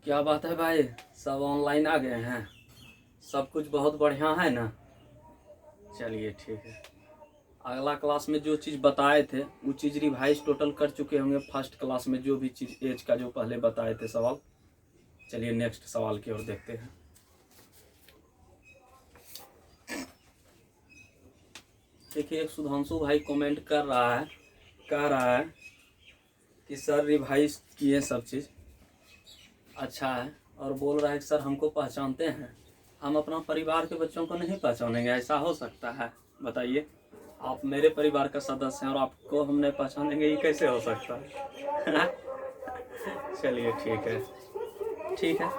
क्या बात है भाई, सब ऑनलाइन आ गए हैं। सब कुछ बहुत बढ़िया है ना। चलिए ठीक है। अगला क्लास में जो चीज़ बताए थे वो चीज़ रिवाइज टोटल कर चुके होंगे। फर्स्ट क्लास में जो भी चीज़ एज का जो पहले बताए थे सवाल। चलिए नेक्स्ट सवाल की ओर देखते हैं। देखिए, एक सुधांशु भाई कमेंट कर रहा है, कह रहा है कि सर रिवाइज किए सब चीज़ अच्छा है, और बोल रहा है कि सर हमको पहचानते हैं, हम अपना परिवार के बच्चों को नहीं पहचानेंगे। ऐसा हो सकता है? बताइए। आप मेरे परिवार का सदस्य हैं और आपको हम नहीं पहचानेंगे, ये कैसे हो सकता है? चलिए ठीक है, ठीक है।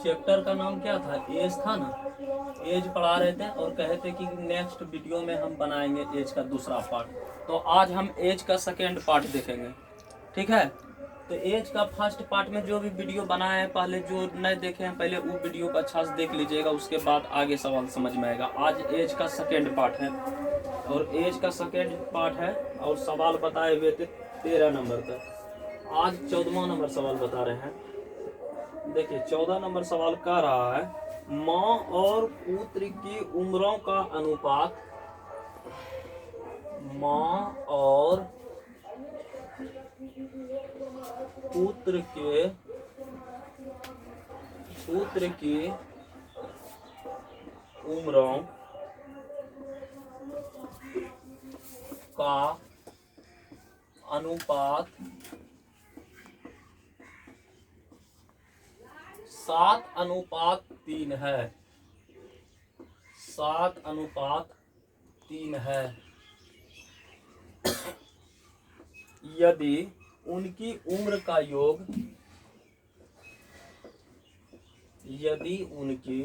चैप्टर का नाम क्या था? एज था ना। एज पढ़ा रहे थे और कहे थे कि नेक्स्ट वीडियो में हम बनाएंगे एज का दूसरा पार्ट। तो आज हम एज का सेकेंड पार्ट देखेंगे, ठीक है। तो एज का फर्स्ट पार्ट में जो भी वीडियो बनाया है, पहले जो नहीं देखे हैं पहले वो वीडियो को अच्छा से देख लीजिएगा, उसके बाद आगे सवाल समझ में आएगा। आज एज का सेकेंड पार्ट है और एज का सेकेंड पार्ट है और सवाल बताए हुए थे 13 नंबर तक। आज 14वां नंबर सवाल बता रहे हैं। देखिए 14 नंबर सवाल कह रहा है, माँ और पुत्र की उम्रों का अनुपात। माँ और पुत्र की उम्रों का अनुपात 7:3 है। 7:3 है। यदि उनकी उम्र का योग, यदि उनकी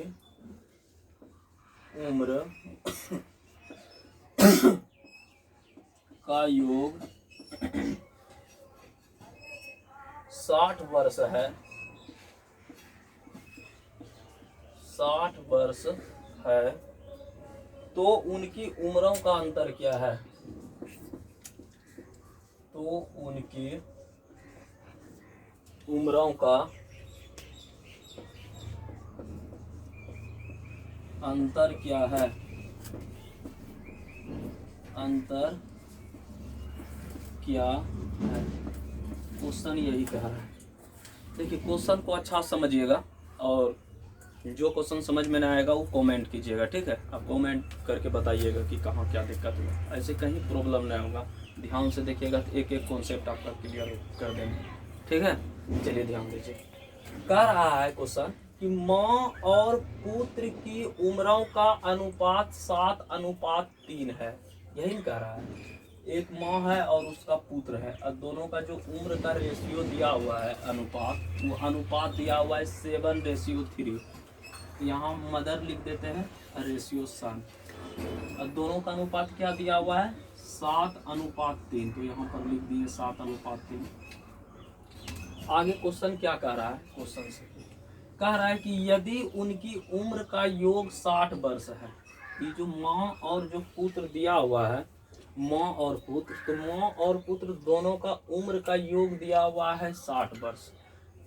उम्र का योग 60 वर्ष है, 60 वर्ष है, तो उनकी उम्रों का अंतर क्या है? तो उनकी उम्रों का अंतर क्या है? अंतर क्या है? क्वेश्चन यही कह रहा है। देखिए क्वेश्चन को अच्छा समझिएगा और जो क्वेश्चन समझ में ना आएगा वो कमेंट कीजिएगा, ठीक है। आप कमेंट करके बताइएगा कि कहाँ क्या दिक्कत हुआ। ऐसे कहीं प्रॉब्लम नहीं होगा, ध्यान से देखिएगा तो एक एक कॉन्सेप्ट आपका क्लियर कर देंगे, ठीक है। चलिए ध्यान दीजिए। कह रहा है क्वेश्चन कि माँ और पुत्र की उम्रों का अनुपात 7:3 है। यही कह रहा है। एक माँ है और उसका पुत्र है और दोनों का जो उम्र का रेशियो दिया हुआ है अनुपात, वो अनुपात दिया हुआ है 7:3। यहाँ मदर लिख देते हैं, रेशियो सन, और दोनों का अनुपात क्या दिया हुआ है? 7:3। तो यहाँ पर लिख दिए 7:3। आगे क्वेश्चन क्या कह रहा है? क्वेश्चन से कह रहा है कि यदि उनकी उम्र का योग 60 वर्ष है, ये जो माँ और जो पुत्र दिया हुआ है, माँ और पुत्र, तो माँ और पुत्र दोनों का उम्र का योग दिया हुआ है 60 वर्ष,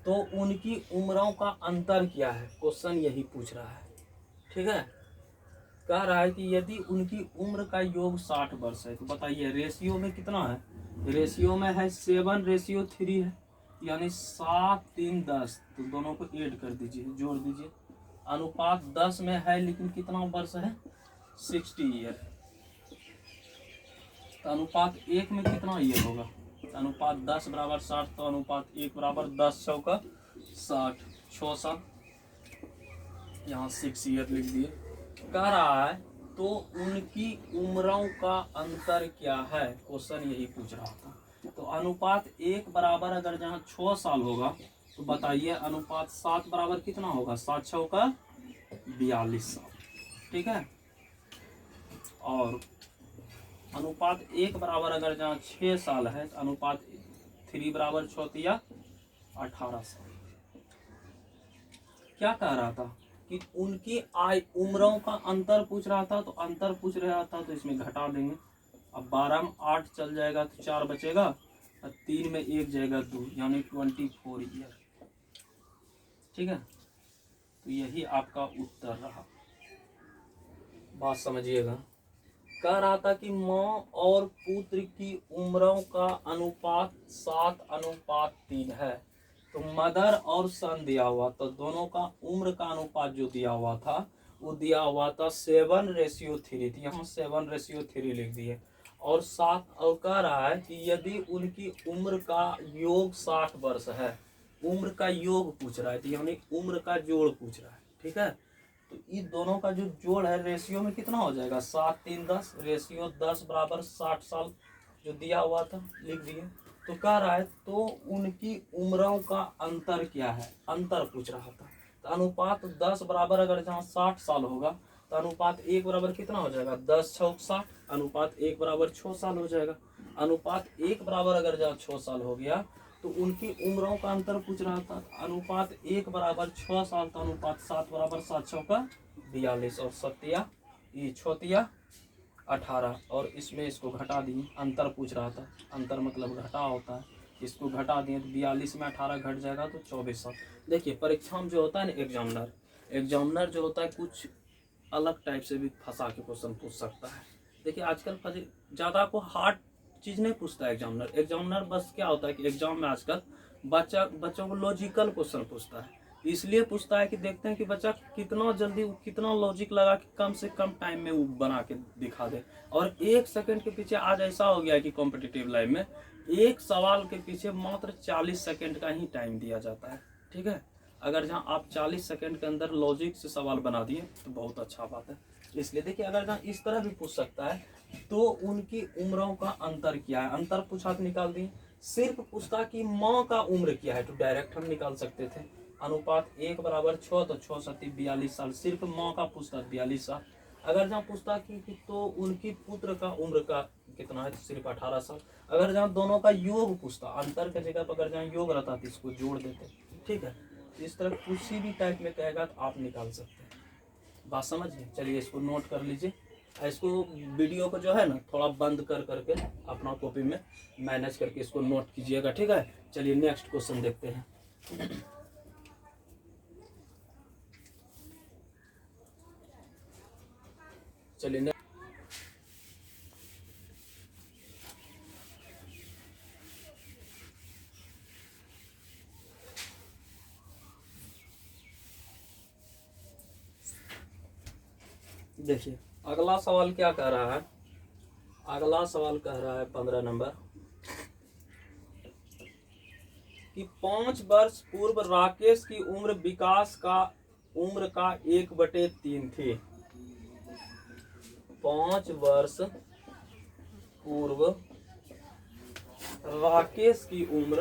तो उनकी उम्रों का अंतर क्या है? क्वेश्चन यही पूछ रहा है, ठीक है। कह रहा है कि यदि उनकी उम्र का योग 60 वर्ष है, तो बताइए रेशियो में कितना है? रेशियो में है 7:3 है, यानी 7, 3, 10। तो दोनों को ऐड कर दीजिए, जोड़ दीजिए। अनुपात 10 में है लेकिन कितना वर्ष है? 60 ईयर। तो अनुपात 1 में कितना ईयर होगा? अनुपात 10 बराबर 60, तो अनुपात 1 बराबर 10 चौका 60, 6 साल, यहाँ 6 ईयर लिख दिए। कह रहा है तो उनकी उम्रों का अंतर क्या है? क्वेश्चन यही पूछ रहा था। तो अनुपात 1 बराबर अगर जहाँ 6 साल होगा तो बताइए अनुपात 7 बराबर कितना होगा? 7 चौका 42 साल, ठीक है। और अनुपात 1 बराबर अगर जहाँ 6 साल है तो अनुपात 3 बराबर 6 18 साल। क्या कह रहा था? कि उनकी उम्रों का अंतर पूछ रहा था तो अंतर पूछ रहा था तो इसमें घटा देंगे। अब 12 में 8 चल जाएगा तो 4 बचेगा और 3 में 1 जाएगा 2, यानी 24 ईयर। ठीक है, तो यही आपका उत्तर रहा। बात समझिएगा। कह रहा था कि माँ और पुत्र की उम्रों का अनुपात 7:3 है। तो मदर और सन दिया हुआ, तो दोनों का उम्र का अनुपात जो दिया हुआ था वो दिया हुआ था 7:3। तो यहाँ 7:3 लिख दिए। और 7 और कह रहा है कि यदि उनकी उम्र का योग 60 वर्ष है, उम्र का योग पूछ रहा है, तो यानी उम्र का जोड़ पूछ रहा है। ठीक है, तो इन दोनों का जो जोड़ है रेशियो में कितना हो जाएगा, 7 3 10, रेशियो 10 बराबर 60 साल जो दिया हुआ था लिख दिए। तो कह रहा है तो उनकी उम्रों का अंतर क्या है, अंतर पूछ रहा था। तो अनुपात 10 बराबर अगर जहाँ 60 साल होगा तो अनुपात 1 बराबर कितना हो जाएगा, 10 6 60, अनुपात 1 बराबर 6 साल हो जाएगा। अनुपात 1 बराबर अगर जहाँ 6 साल हो गया तो उनकी उम्रों का अंतर पूछ रहा था। अनुपात 1 बराबर 6 साल, तो अनुपात 7 बराबर 7 6 42 और 7 18, और इसमें इसको घटा दिए। अंतर पूछ रहा था, अंतर मतलब घटा होता है, इसको घटा दिए तो 42 में 18 घट जाएगा तो 24 साल। देखिए परीक्षा में जो होता है ना एग्जामिनर जो होता है कुछ अलग टाइप से भी फंसा के क्वेश्चन पूछ सकता है। देखिए आजकल ज़्यादा को हार्ड चीज़ नहीं पूछता है एग्जामिनर बस क्या होता है कि एग्जाम में आजकल बच्चों को लॉजिकल क्वेश्चन पूछता है। इसलिए पूछता है कि देखते हैं कि बच्चा कितना जल्दी कितना लॉजिक लगा कि कम से कम टाइम में वो बना के दिखा दे। और 1 सेकंड के पीछे आज ऐसा हो गया कि कॉम्पिटिटिव लाइफ में एक सवाल के पीछे मात्र 40 सेकंड का ही टाइम दिया जाता है। ठीक है, अगर जहाँ आप 40 सेकंड के अंदर लॉजिक से सवाल बना दिए तो बहुत अच्छा बात है। इसलिए देखिए अगर जहाँ इस तरह भी पूछ सकता है तो उनकी उम्रों का अंतर क्या है, अंतर पूछा तो निकाल दिए। सिर्फ पूछता कि माँ का उम्र क्या है तो डायरेक्ट हम निकाल सकते थे। अनुपात 1 बराबर 6, तो 6 7 42 साल, सिर्फ माँ का पूछता 42 साल। अगर जहाँ पूछता कि तो उनकी पुत्र का उम्र का कितना है तो सिर्फ 18 साल। अगर जहाँ दोनों का योग पूछता, अंतर की जगह पर अगर जहाँ योग रहता तो इसको जोड़ देते। ठीक है, इस तरह किसी भी टाइप में कहेगा तो आप निकाल सकते हैं। बात समझिए। चलिए इसको नोट कर लीजिए। इसको वीडियो को जो है ना थोड़ा बंद कर करके अपना कॉपी में मैनेज करके इसको नोट कीजिएगा। ठीक है, चलिए नेक्स्ट क्वेश्चन देखते हैं। चलिए देखिए अगला सवाल क्या कह रहा है। अगला सवाल कह रहा है 15 नंबर कि 5 वर्ष पूर्व राकेश की उम्र विकास का उम्र का 1/3 थी। 5 वर्ष पूर्व राकेश की उम्र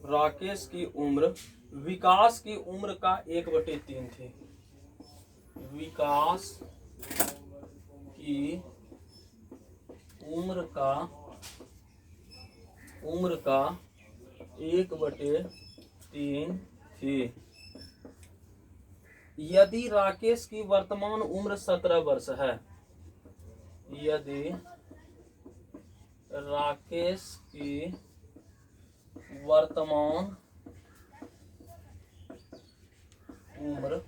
राकेश की उम्र विकास की उम्र का 1/3 थी। विकास की उम्र का 1/3 थी। यदि राकेश की वर्तमान उम्र 17 वर्ष है, यदि राकेश की वर्तमान उम्र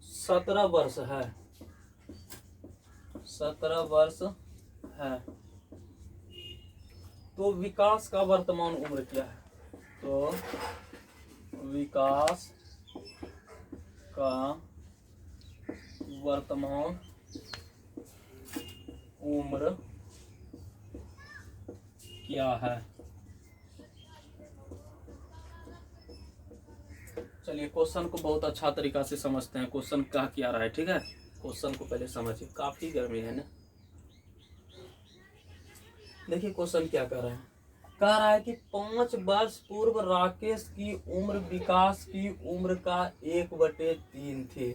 17 वर्ष है, 17 वर्ष है, तो विकास का वर्तमान उम्र क्या है। तो विकास का वर्तमान उम्र क्या है। चलिए क्वेश्चन को बहुत अच्छा तरीका से समझते हैं। क्वेश्चन क्या रहा है। ठीक है, क्वेश्चन को पहले समझिए, काफी गर्मी है ना। देखिए क्वेश्चन क्या कह रहा है। कह रहा है कि 5 वर्ष पूर्व राकेश की उम्र विकास की उम्र का 1/3 थी।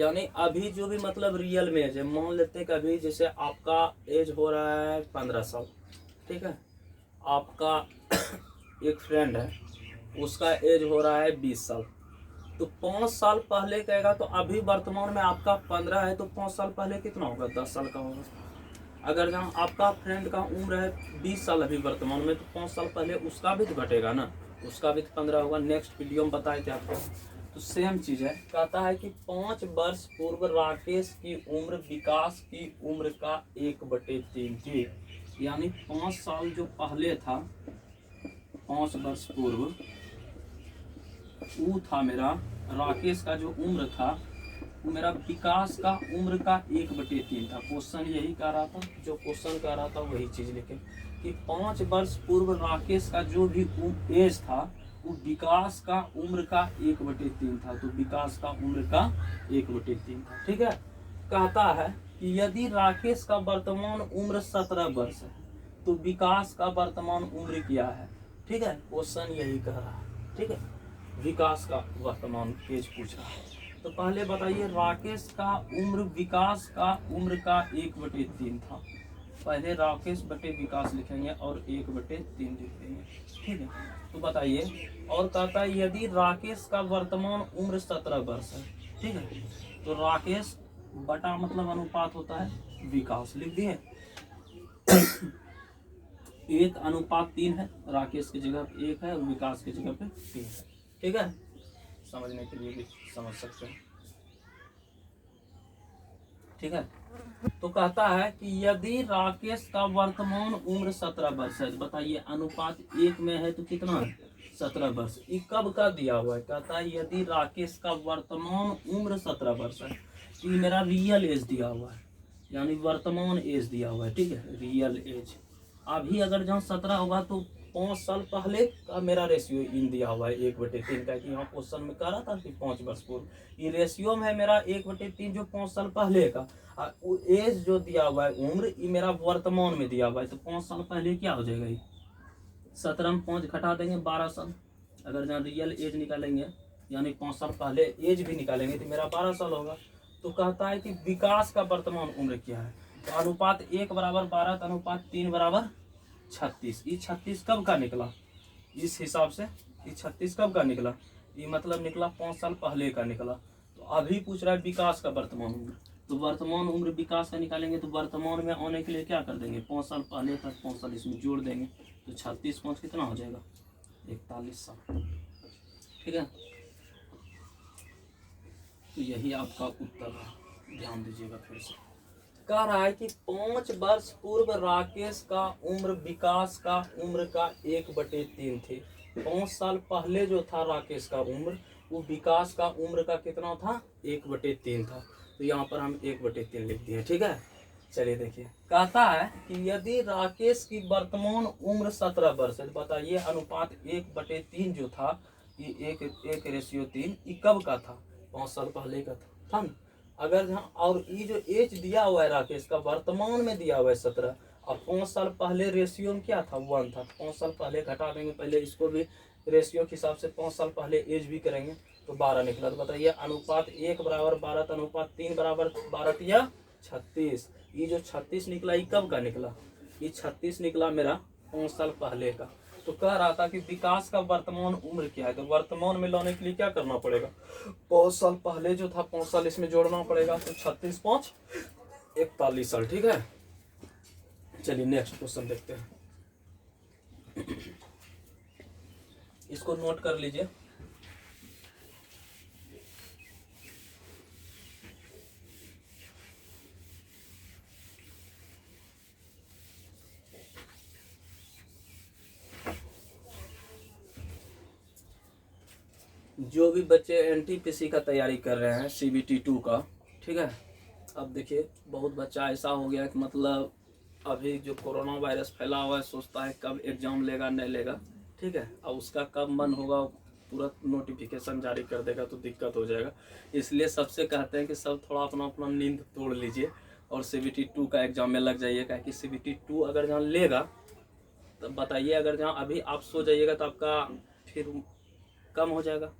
यानी अभी जो भी मतलब रियल में एज है, मान लेते हैं कि अभी जैसे आपका एज हो रहा है 15 साल, ठीक है, आपका एक फ्रेंड है उसका एज हो रहा है 20 साल, तो 5 साल पहले कहेगा तो अभी वर्तमान में आपका 15 है तो 5 साल पहले कितना होगा, 10 साल का होगा। अगर जहाँ आपका फ्रेंड का उम्र है 20 साल अभी वर्तमान में, तो 5 साल पहले उसका भी तो घटेगा ना, उसका भी तो 15 होगा। नेक्स्ट वीडियो में बताए थे आपको। तो सेम चीज़ है, कहता है कि 5 वर्ष पूर्व राकेश की उम्र विकास की उम्र का 1/3 थी। यानी 5 साल जो पहले था, 5 वर्ष पूर्व, वो था मेरा राकेश का जो उम्र था, वो मेरा विकास का उम्र का 1/3 था। क्वेश्चन यही कह रहा था, जो क्वेश्चन कह रहा था वही चीज लिखे कि 5 वर्ष पूर्व राकेश का जो भी एज था वो विकास का उम्र का 1/3 था। तो विकास का उम्र का 1/3 था, ठीक है। कहता है कि यदि राकेश का वर्तमान उम्र 17 वर्ष है तो विकास का वर्तमान उम्र क्या है, ठीक है। क्वेश्चन यही कह रहा है, ठीक है, विकास का वर्तमान एज पूछ रहा है। तो पहले बताइए, राकेश का उम्र विकास का उम्र का 1/3 था। पहले राकेश बटे विकास लिखेंगे और 1/3 लिख देंगे, ठीक है। तो बताइए, और कहता है यदि राकेश का वर्तमान उम्र 17 वर्ष है, ठीक है, तो राकेश बटा मतलब अनुपात होता है विकास, लिख दिए 1:3 है। राकेश की जगह 1 है और विकास की जगह पे 3 है, ठीक है। समझने के लिए भी समझ सकते हैं, ठीक है। तो कहता है कि यदि राकेश का वर्तमान उम्र 17 वर्ष है, बताइए अनुपात 1 में है तो कितना है, 17 वर्ष। ये कब का दिया हुआ है, कहता है यदि राकेश का वर्तमान उम्र 17 वर्ष है, तो ये मेरा रियल एज दिया हुआ है, यानी वर्तमान एज दिया हुआ है, ठीक है, रियल एज। अभी अगर जहाँ 17 होगा तो 5 साल पहले का मेरा रेशियो इन दिया हुआ है 1/3 का, कि यहाँ क्वेश्चन में कह रहा था कि 5 वर्ष पूर्व। ये रेशियो में है मेरा 1/3 जो 5 साल पहले का, और एज जो दिया हुआ है उम्र, ये मेरा वर्तमान में दिया हुआ है। तो 5 साल पहले क्या हो जाएगा, ये 17 में 5 घटा देंगे 12 साल। अगर जहाँ रियल एज निकालेंगे यानी 5 साल पहले एज भी निकालेंगे तो मेरा 12 साल होगा। तो कहता है कि विकास का वर्तमान उम्र क्या है, तो अनुपात 1 बराबर 12 तो अनुपात 3 बराबर 36। ये 36 कब का निकला, इस हिसाब से ये 36 कब का निकला, ये मतलब निकला 5 साल पहले का निकला। तो अभी पूछ रहा है विकास का वर्तमान उम्र, तो वर्तमान उम्र विकास का निकालेंगे तो वर्तमान में आने के लिए क्या कर देंगे, 5 साल पहले तक 5 साल इसमें जोड़ देंगे, तो 36 5 कितना हो जाएगा, 41 साल, ठीक है। तो यही आपका उत्तर है, ध्यान दीजिएगा फिर से। कह रहा है कि 5 वर्ष पूर्व राकेश का उम्र विकास का उम्र का 1/3 थे। 5 साल पहले जो था राकेश का उम्र, वो विकास का उम्र का कितना था, 1/3 था। तो यहाँ पर हम 1/3 लिख दिए, ठीक है। चलिए देखिए, कहता है कि यदि राकेश की वर्तमान उम्र 17 वर्ष है, तो बताइए अनुपात 1/3 जो था, ये 1:3, ये कब का था, 5 साल पहले का था ना। अगर जहाँ और ये जो एज दिया हुआ है राकेश का वर्तमान में दिया हुआ है 17, और 5 साल पहले रेशियो में क्या था, 1 था। 5 साल पहले घटा देंगे, पहले इसको भी रेशियो के हिसाब से 5 साल पहले एज भी करेंगे तो 12 निकला। तो बताइए अनुपात 1 बराबर 12 तो अनुपात 3 बराबर 12 या 36। ये जो 36 निकला ये कब का निकला, ये 36 निकला मेरा 5 साल पहले का। तो कह रहा था कि विकास का वर्तमान उम्र क्या है, तो वर्तमान में लाने के लिए क्या करना पड़ेगा, 5 साल पहले जो था 5 साल इसमें जोड़ना पड़ेगा, तो 36 5 41 साल, ठीक है। चलिए नेक्स्ट क्वेश्चन देखते हैं, इसको नोट कर लीजिए। जो भी बच्चे एनटीपीसी का तैयारी कर रहे हैं, CBT 2 का, ठीक है। अब देखिए बहुत बच्चा ऐसा हो गया कि मतलब अभी जो कोरोना वायरस फैला हुआ है, सोचता है कब एग्जाम लेगा नहीं लेगा, ठीक है, और उसका कब मन होगा तुरंत नोटिफिकेशन जारी कर देगा तो दिक्कत हो जाएगा। इसलिए सबसे कहते हैं कि सब थोड़ा अपना अपना नींद तोड़ लीजिए और CBT 2 का एग्जाम में लग जाइए, क्या कि CBT 2 अगर जहाँ लेगा तो बताइए, अगर जहाँ अभी आप सो जाइएगा तो आपका फिर कम हो जाएगा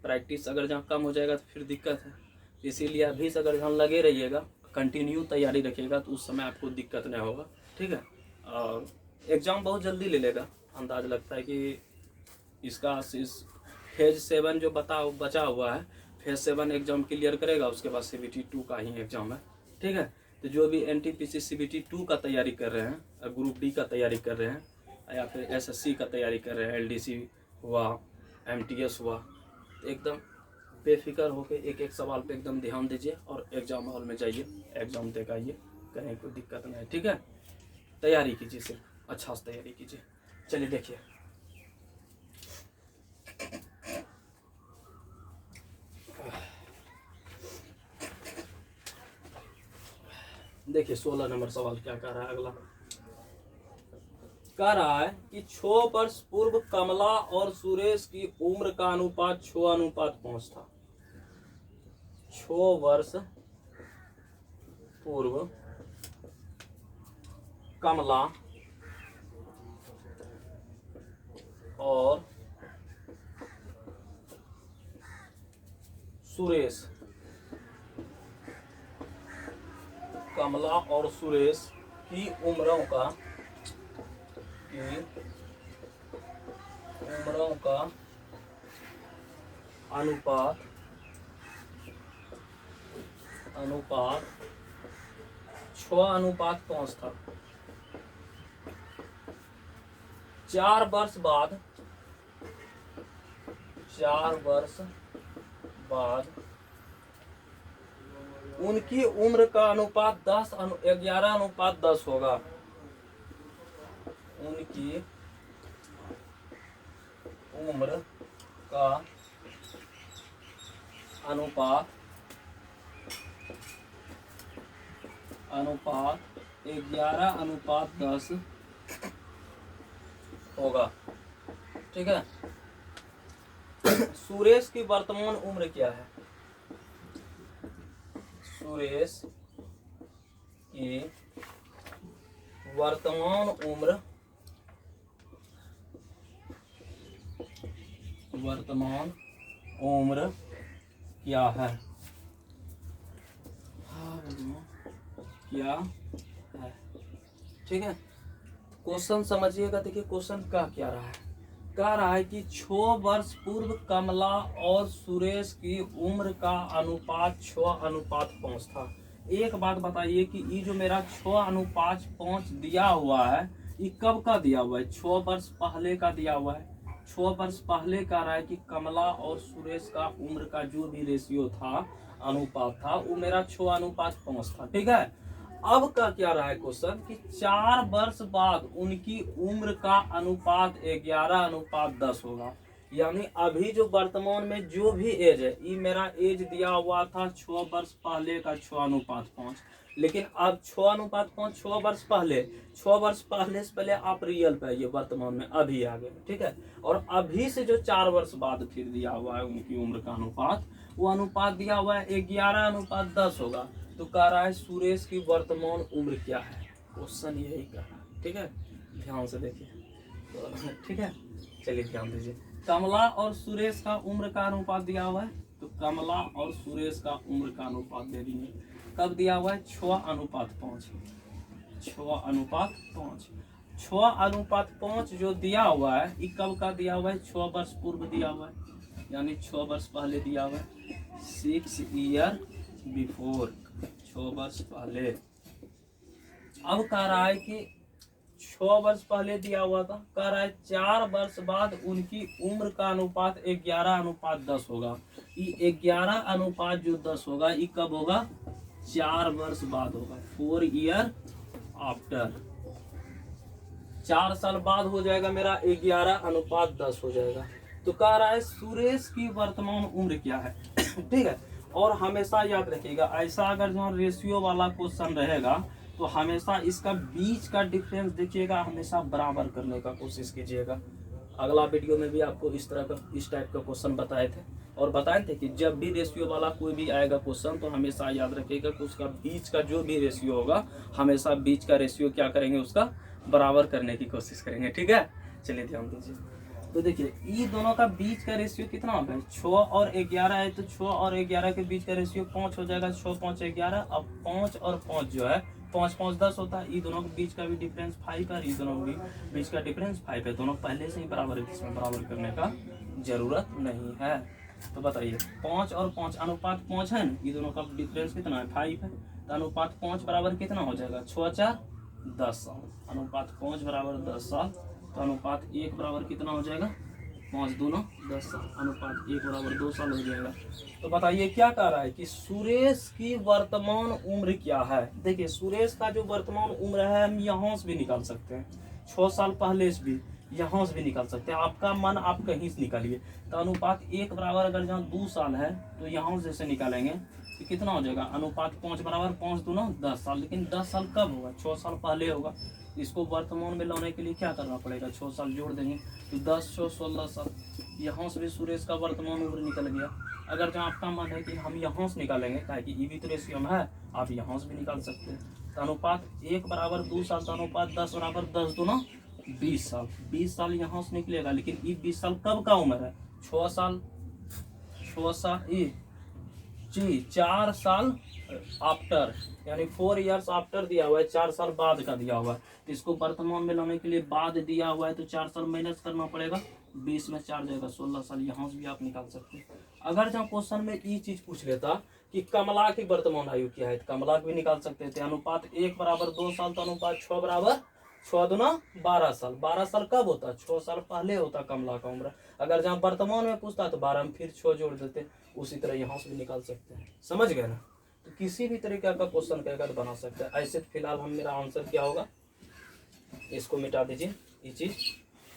प्रैक्टिस, अगर जहाँ कम हो जाएगा तो फिर दिक्कत है। इसीलिए अभी से अगर ध्यान लगे रहिएगा, कंटिन्यू तैयारी रखिएगा तो उस समय आपको दिक्कत नहीं होगा, ठीक है। और एग्ज़ाम बहुत जल्दी ले लेगा, अंदाज़ लगता है कि इसका इस फेज 7 जो बचा हुआ है, फेज 7 एग्ज़ाम क्लियर करेगा, उसके बाद CBT 2 का ही एग्ज़ाम है, ठीक है। तो जो भी NTPC CBT 2 का तैयारी कर रहे हैं, ग्रुप डी का तैयारी कर रहे हैं, या फिर SSC का तैयारी कर रहे हैं, LDC हुआ, MTS हुआ, एकदम बेफिक्र होकर एक एक सवाल पे एकदम ध्यान दीजिए और एग्ज़ाम हॉल में जाइए, एग्ज़ाम दे के आइए, कहीं कोई दिक्कत नहीं है, ठीक है। तैयारी कीजिए, सिर्फ अच्छा से तैयारी कीजिए। चलिए देखिए, देखिए 16 नंबर सवाल क्या कह रहा है। अगला कह रहा है कि 6 वर्ष पूर्व कमला और सुरेश की उम्र का अनुपात 6:5 था। 6 वर्ष पूर्व कमला और सुरेश, कमला और सुरेश की उम्रों का अनुपात 6:5 था। 4 वर्ष बाद उनकी उम्र का अनुपात 11:10 होगा। उनकी उम्र का अनुपात 11:10 होगा, ठीक है। सुरेश की वर्तमान उम्र क्या है? सुरेश की वर्तमान उम्र क्या है? क्या है, ठीक है। क्वेश्चन समझिएगा। देखिए क्वेश्चन क्या रहा है। कह रहा है कि 6 वर्ष पूर्व कमला और सुरेश की उम्र का अनुपात 6:5 था। एक बात बताइए कि ये जो मेरा 6:5 दिया हुआ है, ये कब का दिया हुआ है? 6 वर्ष पहले का दिया हुआ है। 6 वर्ष पहले कह रहा है कि कमला और सुरेश का उम्र का जो भी रेशियो था, अनुपात था, वो मेरा 6:5 था, ठीक है। अब का क्या रहा है क्वेश्चन कि 4 वर्ष बाद उनकी उम्र का अनुपात 11:10 होगा। यानी अभी जो वर्तमान में जो भी एज है, ये मेरा एज दिया हुआ था 6 वर्ष पहले का 6:5, लेकिन अब 6:5 6 वर्ष पहले, 6 वर्ष पहले से पहले आप रियल पे आइए, वर्तमान में अभी आ गए, ठीक है। और अभी से जो 4 वर्ष बाद फिर दिया हुआ है उनकी उम्र का अनुपात, वो अनुपात दिया हुआ है 11:10 होगा। तो कह रहा है सुरेश की वर्तमान उम्र क्या है? क्वेश्चन यही कह रहा है, ठीक है। ध्यान से देखिए, ठीक है। चलिए ध्यान दीजिए। कमला और सुरेश का उम्र का अनुपात दिया हुआ है, तो कमला और सुरेश का उम्र का अनुपात दे दिए। कब दिया हुआ है? 6:5। 6:5 6:5 जो दिया हुआ है, ये कब का दिया हुआ है? 6 वर्ष पूर्व दिया हुआ है, यानी 6 वर्ष पहले दिया हुआ है। 6 ईयर बिफोर, 6 वर्ष पहले। अब कह रहा है कि 6 वर्ष पहले दिया हुआ था, कह रहा है 4 वर्ष बाद उनकी उम्र का अनुपात 11:10 होगा। ये 11:10 होगा, ये कब होगा? 4 वर्ष बाद होगा, 4 ईयर आफ्टर। 4 साल बाद हो जाएगा मेरा 11:10 हो जाएगा। तो कह रहा है सुरेश की वर्तमान उम्र क्या है, ठीक है। और हमेशा याद रखिएगा, ऐसा अगर जो रेशियो वाला क्वेश्चन रहेगा तो हमेशा इसका बीच का डिफरेंस देखिएगा, हमेशा बराबर करने का कोशिश कीजिएगा। अगला वीडियो में भी आपको इस टाइप का क्वेश्चन बताए थे, और बताए थे कि जब भी रेशियो वाला कोई भी आएगा क्वेश्चन तो हमेशा याद रखिएगा कि उसका बीच का जो भी रेशियो होगा, हमेशा बीच का रेशियो क्या करेंगे, उसका बराबर करने की कोशिश करेंगे, ठीक है। चलिए ध्यान दीजिए। तो देखिए ई दोनों का बीच का रेशियो कितना होगा, 6 और 11 है, तो 6 और 11 के बीच का रेशियो 5 हो जाएगा, 6 5 11। अब 5 और 5 जो है 5 5 10 होता है। ई दोनों के बीच का भी डिफरेंस 5 है, ई दोनों के बीच का डिफरेंस 5 है। दोनों पहले से ही बराबर है, इसमें बराबर करने का जरूरत नहीं है। तो बताइए 5 और 5 अनुपात 5 है ना, ये दोनों का डिफरेंस कितना है, 5 है। तो अनुपात 5 बराबर कितना हो जाएगा, 6 4 10 साल। अनुपात 5 बराबर 10 साल। तो अनुपात 1 बराबर कितना हो जाएगा, 5 दूना 10 साल। अनुपात 1 बराबर 2 साल हो जाएगा। तो बताइए क्या कह रहा है कि सुरेश की वर्तमान उम्र क्या है। देखिए सुरेश का जो वर्तमान उम्र है हम यहाँ से भी निकाल सकते हैं, 6 साल पहले से भी यहाँ से भी निकाल सकते हैं। आपका मन आप कहीं से निकालिए। तो अनुपात 1 बराबर अगर जहाँ 2 साल है तो यहाँ से जैसे निकालेंगे तो कितना हो जाएगा, अनुपात 5 बराबर 5 दूना 10 साल। लेकिन 10 साल कब होगा, 6 साल पहले होगा। इसको वर्तमान में लाने के लिए क्या करना पड़ेगा, 6 साल जोड़ देंगे तो 10 6 16 साल। यहाँ से भी सुरेश का वर्तमान उम्र निकल गया। अगर जहाँ आपका मन है कि हम यहाँ से निकालेंगे, क्या कि ई भी तो रेशियो में है, आप यहाँ से भी निकाल सकते हैं। तो अनुपात 1 बराबर 2 साल, तो अनुपात 10 बराबर 10 दूना 20 साल। 20 साल यहाँ से निकलेगा। लेकिन ये 20 साल कब का उम्र है, 6 साल 6 साल ये जी 4 साल आफ्टर, यानी 4 इयर्स आफ्टर दिया हुआ है, 4 साल बाद का दिया हुआ है। तो इसको वर्तमान में लाने के लिए बाद दिया हुआ है, तो 4 साल माइनस करना पड़ेगा, 20 में 4 जाएगा 16 साल। यहाँ से भी आप निकाल सकते हैं। अगर जहाँ क्वेश्चन में ये चीज पूछ लेता कि कमला की वर्तमान आयु क्या है, तो कमला भी निकाल सकते थे। अनुपात 1 बराबर 2 साल, तो अनुपात 6 बराबर 6 दूना 12 साल। 12 साल कब होता, 6 साल पहले होता कमला का उम्र। अगर जहाँ वर्तमान में पूछता तो 12 में फिर 6 जोड़ देते। उसी तरह यहाँ से भी निकाल सकते हैं। समझ गए ना। तो किसी भी तरीके का क्वेश्चन कहेगा तो बना सकते हैं। ऐसे फिलहाल हम मेरा आंसर क्या होगा, इसको मिटा दीजिए ये चीज,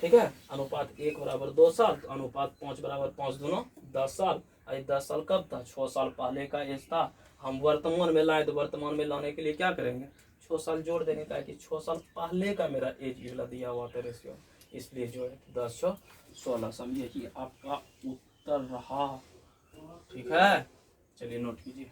ठीक है। अनुपात 1 बराबर 2 साल, तो अनुपात 5 बराबर 5 दूना 10 साल। 10 साल कब था, 6 साल पहले का एज था। हम वर्तमान में लाए तो वर्तमान में लाने के लिए क्या करेंगे, 6 साल जोड़ देने का है कि 6 साल पहले का मेरा एज वाला दिया हुआ था रेशियो, इसलिए जो है 10 6 16। समझिए कि आपका उत्तर रहा, ठीक है। चलिए नोट कीजिए।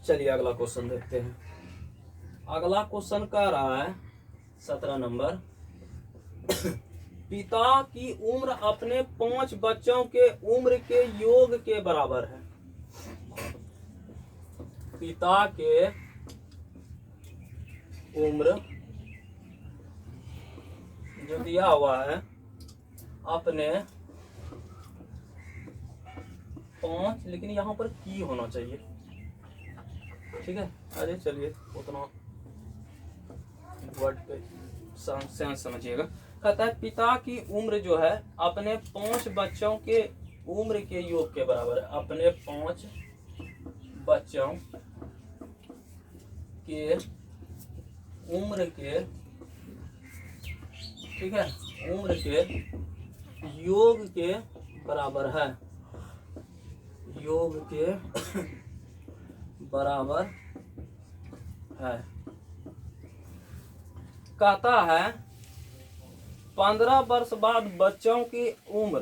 चलिए अगला क्वेश्चन देखते हैं। अगला क्वेश्चन कह रहा है 17 नंबर, पिता की उम्र अपने 5 बच्चों के उम्र के योग के बराबर है। पिता के उम्र जो दिया हुआ है अपने 5, लेकिन यहाँ पर की होना चाहिए, ठीक है। अरे चलिए उतना वर्ड पे सेंस समझिएगा। कहता है पिता की उम्र जो है अपने 5 बच्चों के उम्र के योग के बराबर है। अपने 5 बच्चों के उम्र के, ठीक है, उम्र के योग के बराबर है, योग के बराबर है। कहता है 15 वर्ष बाद बच्चों की उम्र,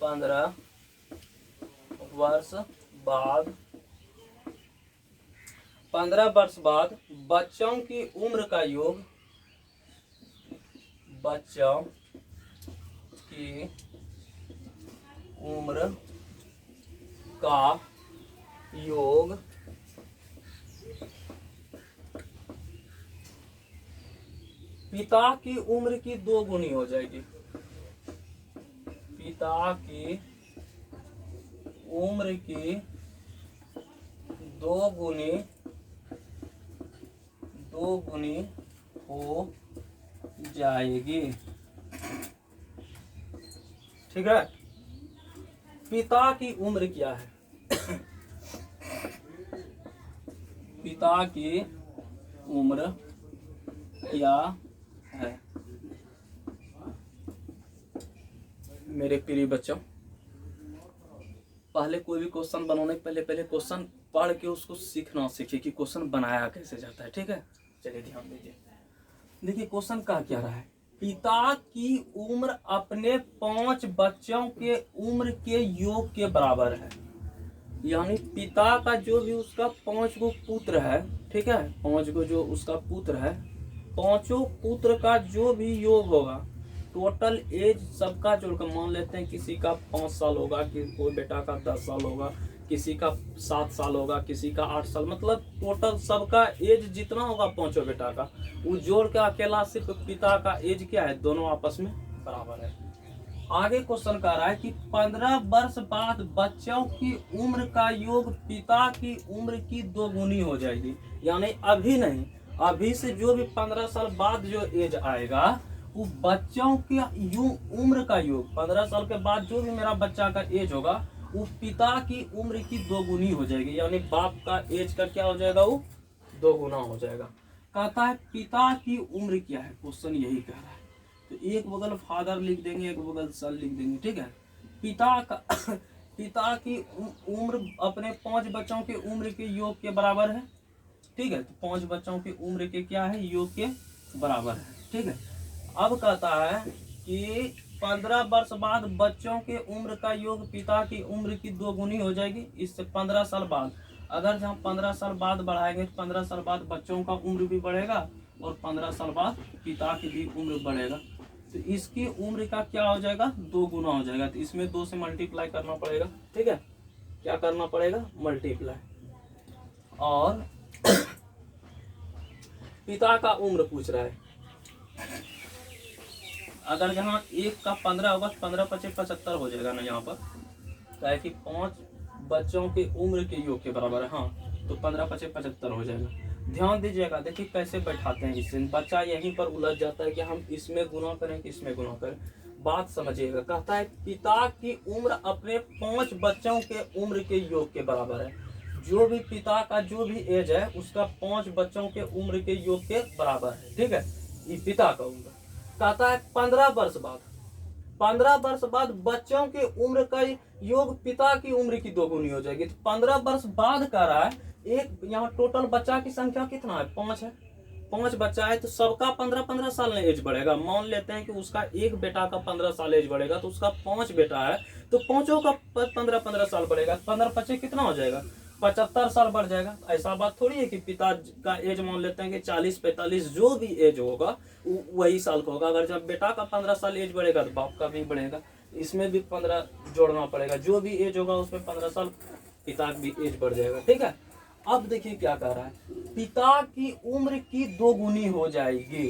15 वर्ष बाद, 15 वर्ष बाद बच्चों की उम्र का योग, बच्चों की उम्र का योग पिता की उम्र की 2 गुनी हो जाएगी। पिता की उम्र की 2 गुनी हो जाएगी, ठीक है। पिता की उम्र क्या है, पिता की उम्र क्या है मेरे प्रिय बच्चों। पहले कोई भी क्वेश्चन बनाने के पहले क्वेश्चन पढ़ के उसको सीखना सीखिए कि क्वेश्चन बनाया कैसे जाता है। ठीक है, चलिए ध्यान दीजिए। देखिए क्वेश्चन कहा क्या रहा है, पिता की उम्र अपने 5 बच्चों के उम्र के योग के बराबर है। यानी पिता का जो भी उसका 5 गो पुत्र है, ठीक है, 5 गो जो उसका पुत्र है, 5 पुत्र का जो भी योग होगा, टोटल एज सबका जोड़कर मान लेते हैं किसी का 5 साल होगा, कि कोई बेटा का 10 साल होगा, किसी का 7 साल होगा, किसी का 8 साल, मतलब टोटल सबका एज जितना होगा 5 बेटा का, वो जोड़ के अकेला सिर्फ पिता का एज क्या है, दोनों आपस में बराबर है। आगे क्वेश्चन कह रहा है कि 15 वर्ष बाद बच्चों की उम्र का योग पिता की उम्र की 2 गुनी हो जाएगी। यानी अभी नहीं, अभी से जो भी 15 साल बाद जो एज आएगा, वो बच्चों की उम्र का योग 15 साल के बाद जो भी मेरा बच्चा का एज होगा, वो पिता की उम्र की 2 गुनी हो जाएगी। यानी बाप का एज का क्या हो जाएगा, वो 2 गुना हो जाएगा। कहता है पिता की उम्र क्या है, क्वेश्चन यही कह रहा है। तो एक बगल फादर लिख देंगे, एक बगल सन लिख देंगे। ठीक है, पिता का पिता की उम्र अपने 5 बच्चों के उम्र के योग के बराबर है। ठीक है, तो 5 बच्चों की उम्र के क्या है, योग के बराबर है। ठीक है, अब कहता है कि 15 वर्ष बाद बच्चों के उम्र का योग पिता की उम्र की 2 गुनी हो जाएगी। इससे 15 साल बाद, अगर जहाँ 15 साल बाद बढ़ाएंगे तो 15 साल बाद बच्चों का उम्र भी बढ़ेगा और 15 साल बाद पिता की भी उम्र बढ़ेगा। तो इसकी उम्र का क्या हो जाएगा, 2 गुना हो जाएगा। तो इसमें 2 से मल्टीप्लाई करना पड़ेगा। ठीक है, क्या करना पड़ेगा, मल्टीप्लाई। और पिता का उम्र पूछ रहा है, अगर जहाँ 1 का 15 होगा, 15 × 5 = 75 हो जाएगा ना यहाँ पर, क्या कि 5 बच्चों के उम्र के योग के बराबर है। हाँ, तो 15 × 5 = 75 हो जाएगा। ध्यान दीजिएगा, देखिए कैसे बैठाते हैं इससे, बच्चा यहीं पर उलझ जाता है कि हम इसमें गुना करें कि इसमें गुना करें। बात समझिएगा, कहता है पिता की उम्र अपने 5 बच्चों के उम्र के योग के बराबर है। जो भी पिता का जो भी एज है उसका 5 बच्चों के उम्र के योग के बराबर है। ठीक है, ये पिता का उम्र। कहता है 15 वर्ष बाद, 15 वर्ष बाद बच्चों के उम्र का योग पिता की उम्र की 2 गुनी हो जाएगी। तो 15 वर्ष बाद कह रहा है, एक यहाँ टोटल बच्चा की संख्या कितना है, 5 है, 5 बच्चा है, तो सबका 15-15 साल में एज बढ़ेगा। मान लेते हैं कि उसका एक बेटा का 15 साल एज बढ़ेगा, तो उसका 5 बेटा है, तो 5 का 15-15 साल बढ़ेगा। 15 × 5 कितना हो जाएगा, 75 साल बढ़ जाएगा। ऐसा बात थोड़ी है कि पिता का एज मान लेते हैं कि 40-45, जो भी एज होगा वही साल का होगा। अगर जब बेटा का 15 साल एज बढ़ेगा तो बाप का भी बढ़ेगा, इसमें भी 15 जोड़ना पड़ेगा। जो भी एज होगा उसमें 15 साल पिता की भी एज बढ़ जाएगा। ठीक है, अब देखिए क्या कह रहा है, पिता की उम्र की 2 गुनी हो जाएगी।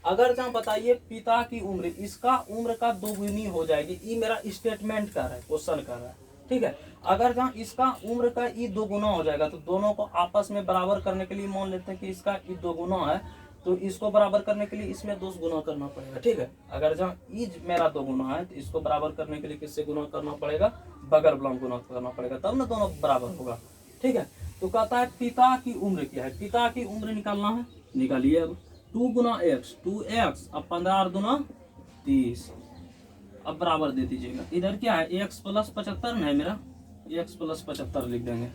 अगर जहाँ बताइए पिता की उम्र, इसका उम्र का 2 गुनी हो जाएगी। ये मेरा स्टेटमेंट कर रहा है, क्वेश्चन कर रहा है। ठीक है, अगर जहाँ इसका उम्र का ये 2 गुना हो जाएगा, तो दोनों को आपस में बराबर करने के लिए मान लेते हैं कि इसका ये 2 गुना है, तो इसको बराबर करने के लिए इसमें 2 गुना करना पड़ेगा। ठीक है, अगर जहाँ ईज मेरा 2 गुना है, तो इसको बराबर करने के लिए किससे गुना करना पड़ेगा, बगल बलम गुना करना पड़ेगा, तब ना दोनों बराबर होगा। ठीक है, तो कहता है पिता की उम्र क्या है, पिता की उम्र निकालना है, निकालिए। अब 2 × x, 2x, अब 15 और 2 30, अब बराबर दे दीजिएगा। इधर क्या है, x + 75 ना है मेरा, x + 75 लिख देंगे।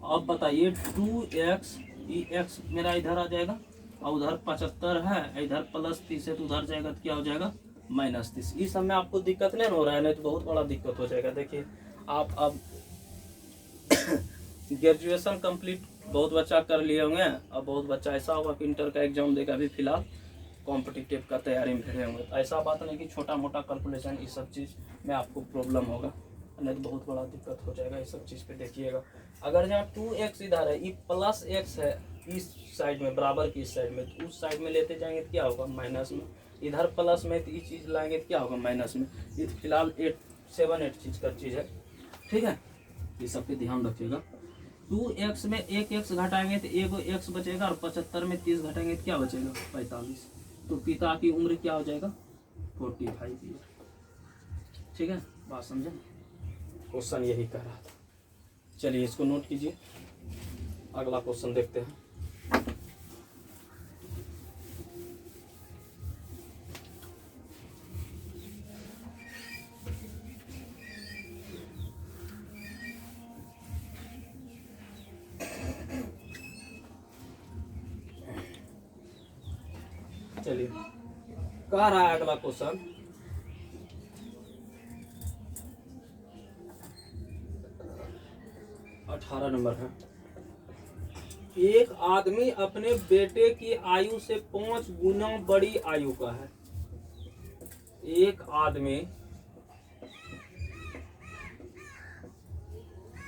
अब बताइए 2x, ये x मेरा इधर आ जाएगा, और उधर 75 है, इधर +30 है, तो उधर जाएगा तो क्या हो जाएगा, -30। इस समय आपको दिक्कत नहीं हो रहा है, नहीं तो बहुत बड़ा दिक्कत हो जाएगा। देखिए आप अब ग्रेजुएशन कंप्लीट बहुत बच्चा कर लिए होंगे, अब बहुत बच्चा ऐसा होगा कि इंटर का एग्जाम देगा, अभी फिलहाल कॉम्पिटिटिव का तैयारी में भिड़े होंगे। तो ऐसा बात नहीं कि छोटा मोटा कैलकुलेशन इस सब चीज़ में आपको प्रॉब्लम होगा, नहीं तो बहुत बड़ा दिक्कत हो जाएगा। इस सब चीज़ पे देखिएगा, अगर जहाँ 2x इधर है, ये +x है इस साइड में, बराबर की इस साइड में, तो उस साइड में लेते जाएंगे तो क्या होगा, माइनस में। इधर प्लस में, तो ये चीज़ लाएंगे तो क्या होगा, माइनस में। ये फिलहाल 7-8 चीज़ का चीज़ है। ठीक है, ये सब पे ध्यान रखिएगा। 2x में 1x घटाएंगे तो 1x बचेगा, और 75 में 30 घटाएंगे तो क्या बचेगा, 45। तो पिता की उम्र क्या हो जाएगा, 45 ईयर। ठीक है, बात समझे, क्वेश्चन यही कर रहा था। चलिए इसको नोट कीजिए, अगला क्वेश्चन देखते हैं। चलिए कह रहा है अगला क्वेश्चन, अठारह नंबर है। एक आदमी अपने बेटे की आयु से 5 गुना बड़ी आयु का है। एक आदमी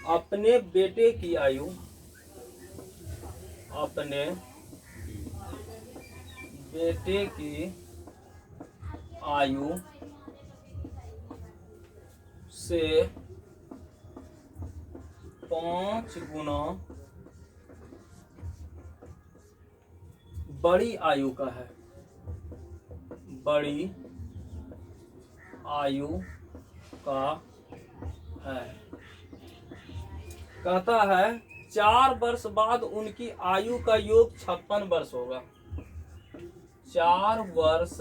अपने बेटे की आयु से 5 गुना बड़ी आयु का है। बड़ी आयु का है। कहता है 4 वर्ष बाद उनकी आयु का योग 56 वर्ष होगा। 4 वर्ष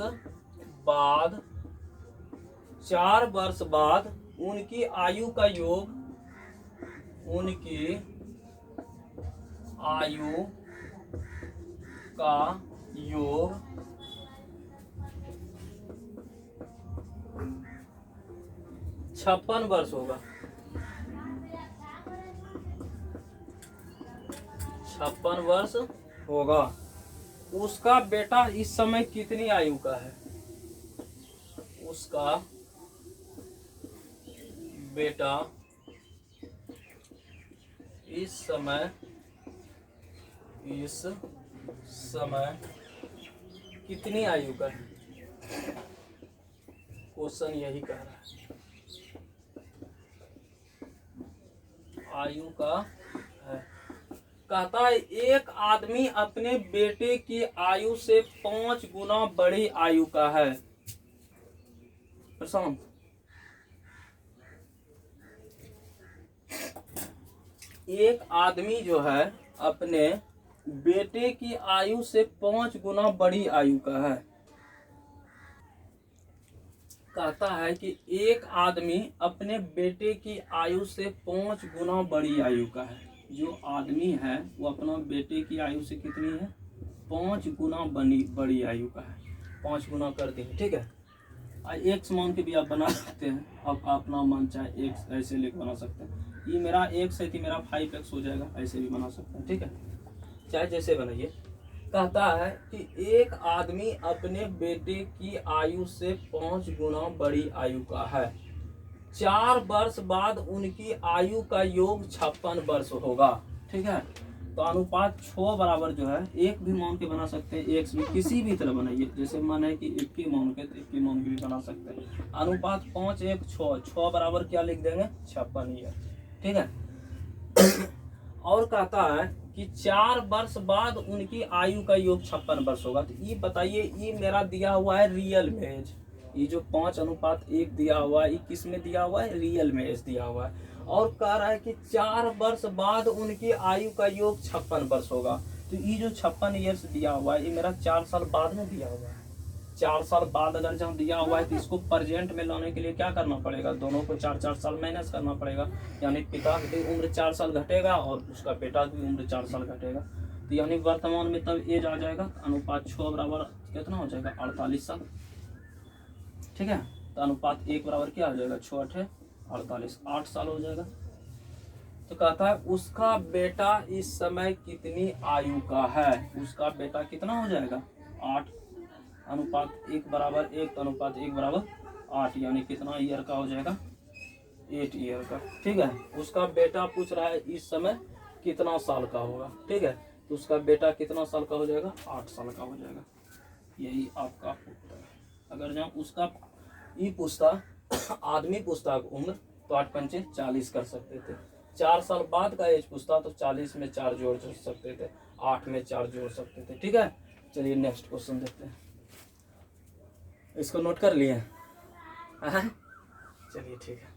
बाद उनकी आयु का योग 56 वर्ष होगा। 56 वर्ष होगा। उसका बेटा इस समय कितनी आयु का है? उसका बेटा इस समय कितनी आयु का है? क्वेश्चन यही कह रहा है। आयु का है। कहता है एक आदमी अपने बेटे की आयु से 5 गुना बड़ी आयु का है। प्रशांत, एक आदमी जो है अपने बेटे की आयु से 5 गुना बड़ी आयु का है। कहता है कि एक आदमी अपने बेटे की आयु से 5 गुना बड़ी आयु का है। जो आदमी है वो अपना बेटे की आयु से कितनी है? 5 गुना बड़ी आयु का है। 5 गुना करते हैं, ठीक है। एक्स मान के भी आप बना सकते हैं। अब अपना मन चाहे एक्स ऐसे लेके बना सकते हैं। ये मेरा एक्स है कि मेरा 5x हो जाएगा, ऐसे भी बना सकते हैं, ठीक है। चाहे जैसे बनाइए। कहता है कि एक आदमी अपने बेटे की आयु से 5 गुना बड़ी आयु का है। 4 वर्ष बाद उनकी आयु का योग 56 वर्ष होगा, ठीक है। तो अनुपात 6 बराबर जो है एक भी मान के बना सकते हैं, एक्स भी किसी भी तरह बनाइए। जैसे मन है कि 21 मान के तो 21 मान के भी बना सकते हैं। अनुपात 5 1 6 6 बराबर क्या लिख देंगे? 56 ही है, ठीक है। और कहता है कि 4 वर्ष बाद उनकी आयु का योग 56 वर्ष होगा। तो ये बताइए, ये मेरा दिया हुआ है रियल में एज। ये जो 5:1 दिया हुआ है, ये किस में दिया हुआ है? रियल में एज दिया हुआ है। और कह रहा है कि 4 वर्ष बाद उनकी आयु का योग 56 वर्ष होगा। तो ये जो 56 ईयर्स दिया हुआ है, ये मेरा 4 साल बाद में दिया हुआ है। 4 साल बाद अगर जहाँ दिया हुआ है तो इसको प्रेजेंट में लाने के लिए क्या करना पड़ेगा? दोनों को 4-4 साल माइनस करना पड़ेगा। यानी पिता की उम्र 4 साल घटेगा और उसका बेटा की उम्र 4 साल घटेगा। तो यानी वर्तमान में तब एज आ जाएगा। अनुपात 6 बराबर कितना हो जाएगा? 48 साल, ठीक है। तो अनुपात 1 बराबर क्या हो जाएगा? 6 8 48, 8 साल हो जाएगा। तो कहता है उसका बेटा इस समय कितनी आयु का है? उसका बेटा कितना हो जाएगा? 8। अनुपात 1 बराबर 1, अनुपात 1 बराबर 8, यानी कितना ईयर का हो जाएगा? 8 ईयर का, ठीक है। उसका बेटा पूछ रहा है इस समय कितना साल का होगा, ठीक है। तो उसका बेटा कितना साल का हो जाएगा? 8 साल का हो जाएगा। यही आपका उत्तर है। अगर जब उसका ये पूछता, आदमी पूछता उम्र, तो 8 पंचे 40 कर सकते थे। 4 साल बाद का एज पूछता तो 40 में 4 जोड़ सकते थे, 8 में 4 जोड़ सकते थे, ठीक है। चलिए नेक्स्ट क्वेश्चन देखते हैं। इसको नोट कर लिए? चलिए ठीक है।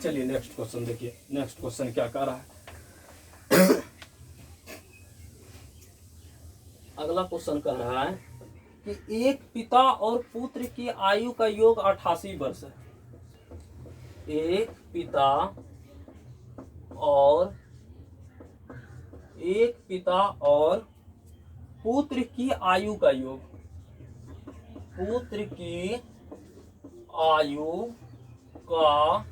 चलिए नेक्स्ट क्वेश्चन देखिए। नेक्स्ट क्वेश्चन क्या कह रहा है? अगला क्वेश्चन कर रहा है कि एक पिता और पुत्र की आयु का योग 88 वर्ष है। एक पिता और पुत्र की आयु का योग, पुत्र की आयु का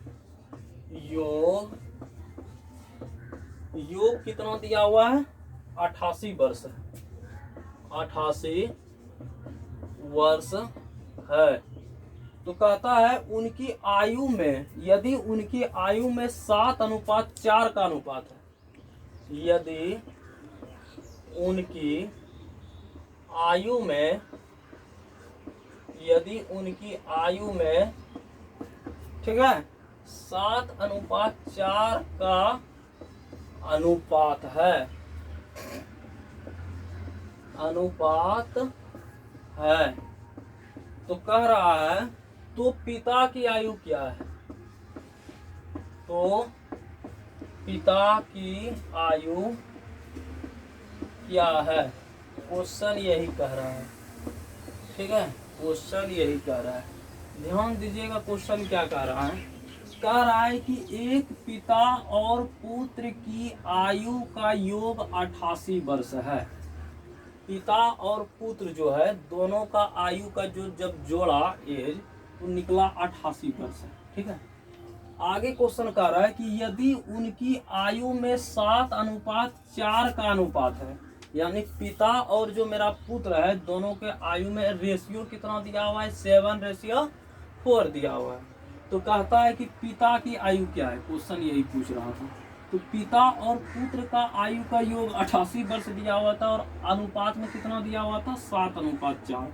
योग कितना दिया हुआ है? 88 वर्ष है। 88 वर्ष है। तो कहता है उनकी आयु में, यदि उनकी आयु में 7:4 का अनुपात है, यदि उनकी आयु में ठीक है 7:4 का अनुपात है, तो कह रहा है तो पिता की आयु क्या है? तो पिता की आयु क्या है? क्वेश्चन यही कह रहा है। ठीक है, क्वेश्चन यही कह रहा है। ध्यान दीजिएगा क्वेश्चन क्या कह रहा है। कह रहा है कि एक पिता और पुत्र की आयु का योग 88 वर्ष है। पिता और पुत्र जो है दोनों का आयु का जो जब जोड़ा एज तो निकला 88 वर्ष है। ठीक है, आगे क्वेश्चन कह रहा है कि यदि उनकी आयु में 7:4 का अनुपात है, यानी पिता और जो मेरा पुत्र है दोनों के आयु में रेशियो कितना दिया हुआ है? 7:4 दिया हुआ है। तो कहता है कि पिता की आयु क्या है? क्वेश्चन यही पूछ रहा था। तो पिता और पुत्र का आयु का योग 88 वर्ष दिया हुआ था और अनुपात में कितना दिया हुआ था? 7:4।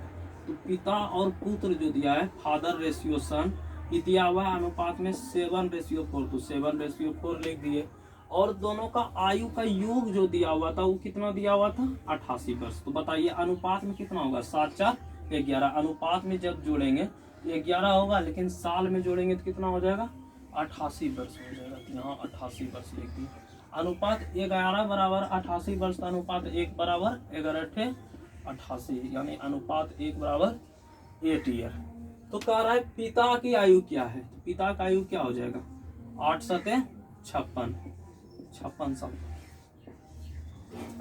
तो पिता और पुत्र जो दिया है फादर रेशियो सन, ये दिया हुआ है अनुपात में 7:4। तो 7:4 लिख दिए। और दोनों का आयु का योग जो दिया हुआ था वो कितना दिया हुआ था? 88 वर्ष। तो बताइए अनुपात में कितना होगा? 7:4 11। अनुपात में जब जोड़ेंगे 11 होगा, लेकिन साल में जोड़ेंगे तो कितना हो जाएगा? 88 वर्ष हो जाएगा। तो यहाँ 88 वर्ष लिख दिए। अनुपात 11 बराबर 88 वर्ष का अनुपात 1 बराबर 11 88, यानी अनुपात 1 बराबर 8 ईयर। तो कह रहा है पिता की आयु क्या है? तो पिता का आयु क्या हो जाएगा? 8 सते 56 साल।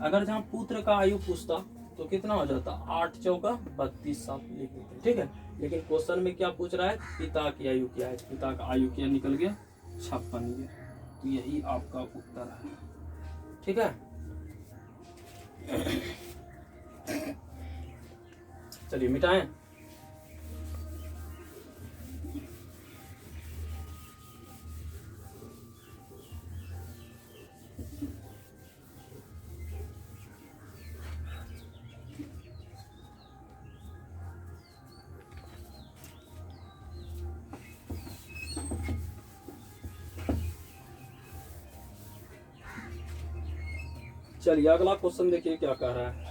अगर जहाँ पुत्र का आयु पूछता तो कितना हो जाता? 8 चौका 32 साल लिख देते। ठीक है, लेकिन क्वेश्चन में क्या पूछ रहा है? पिता की आयु क्या है? पिता का आयु क्या निकल गया? 56 ईयर। तो यही आपका उत्तर है। ठीक है, चलिए मिटाएं। चलिए अगला क्वेश्चन देखिए क्या कह रहा है।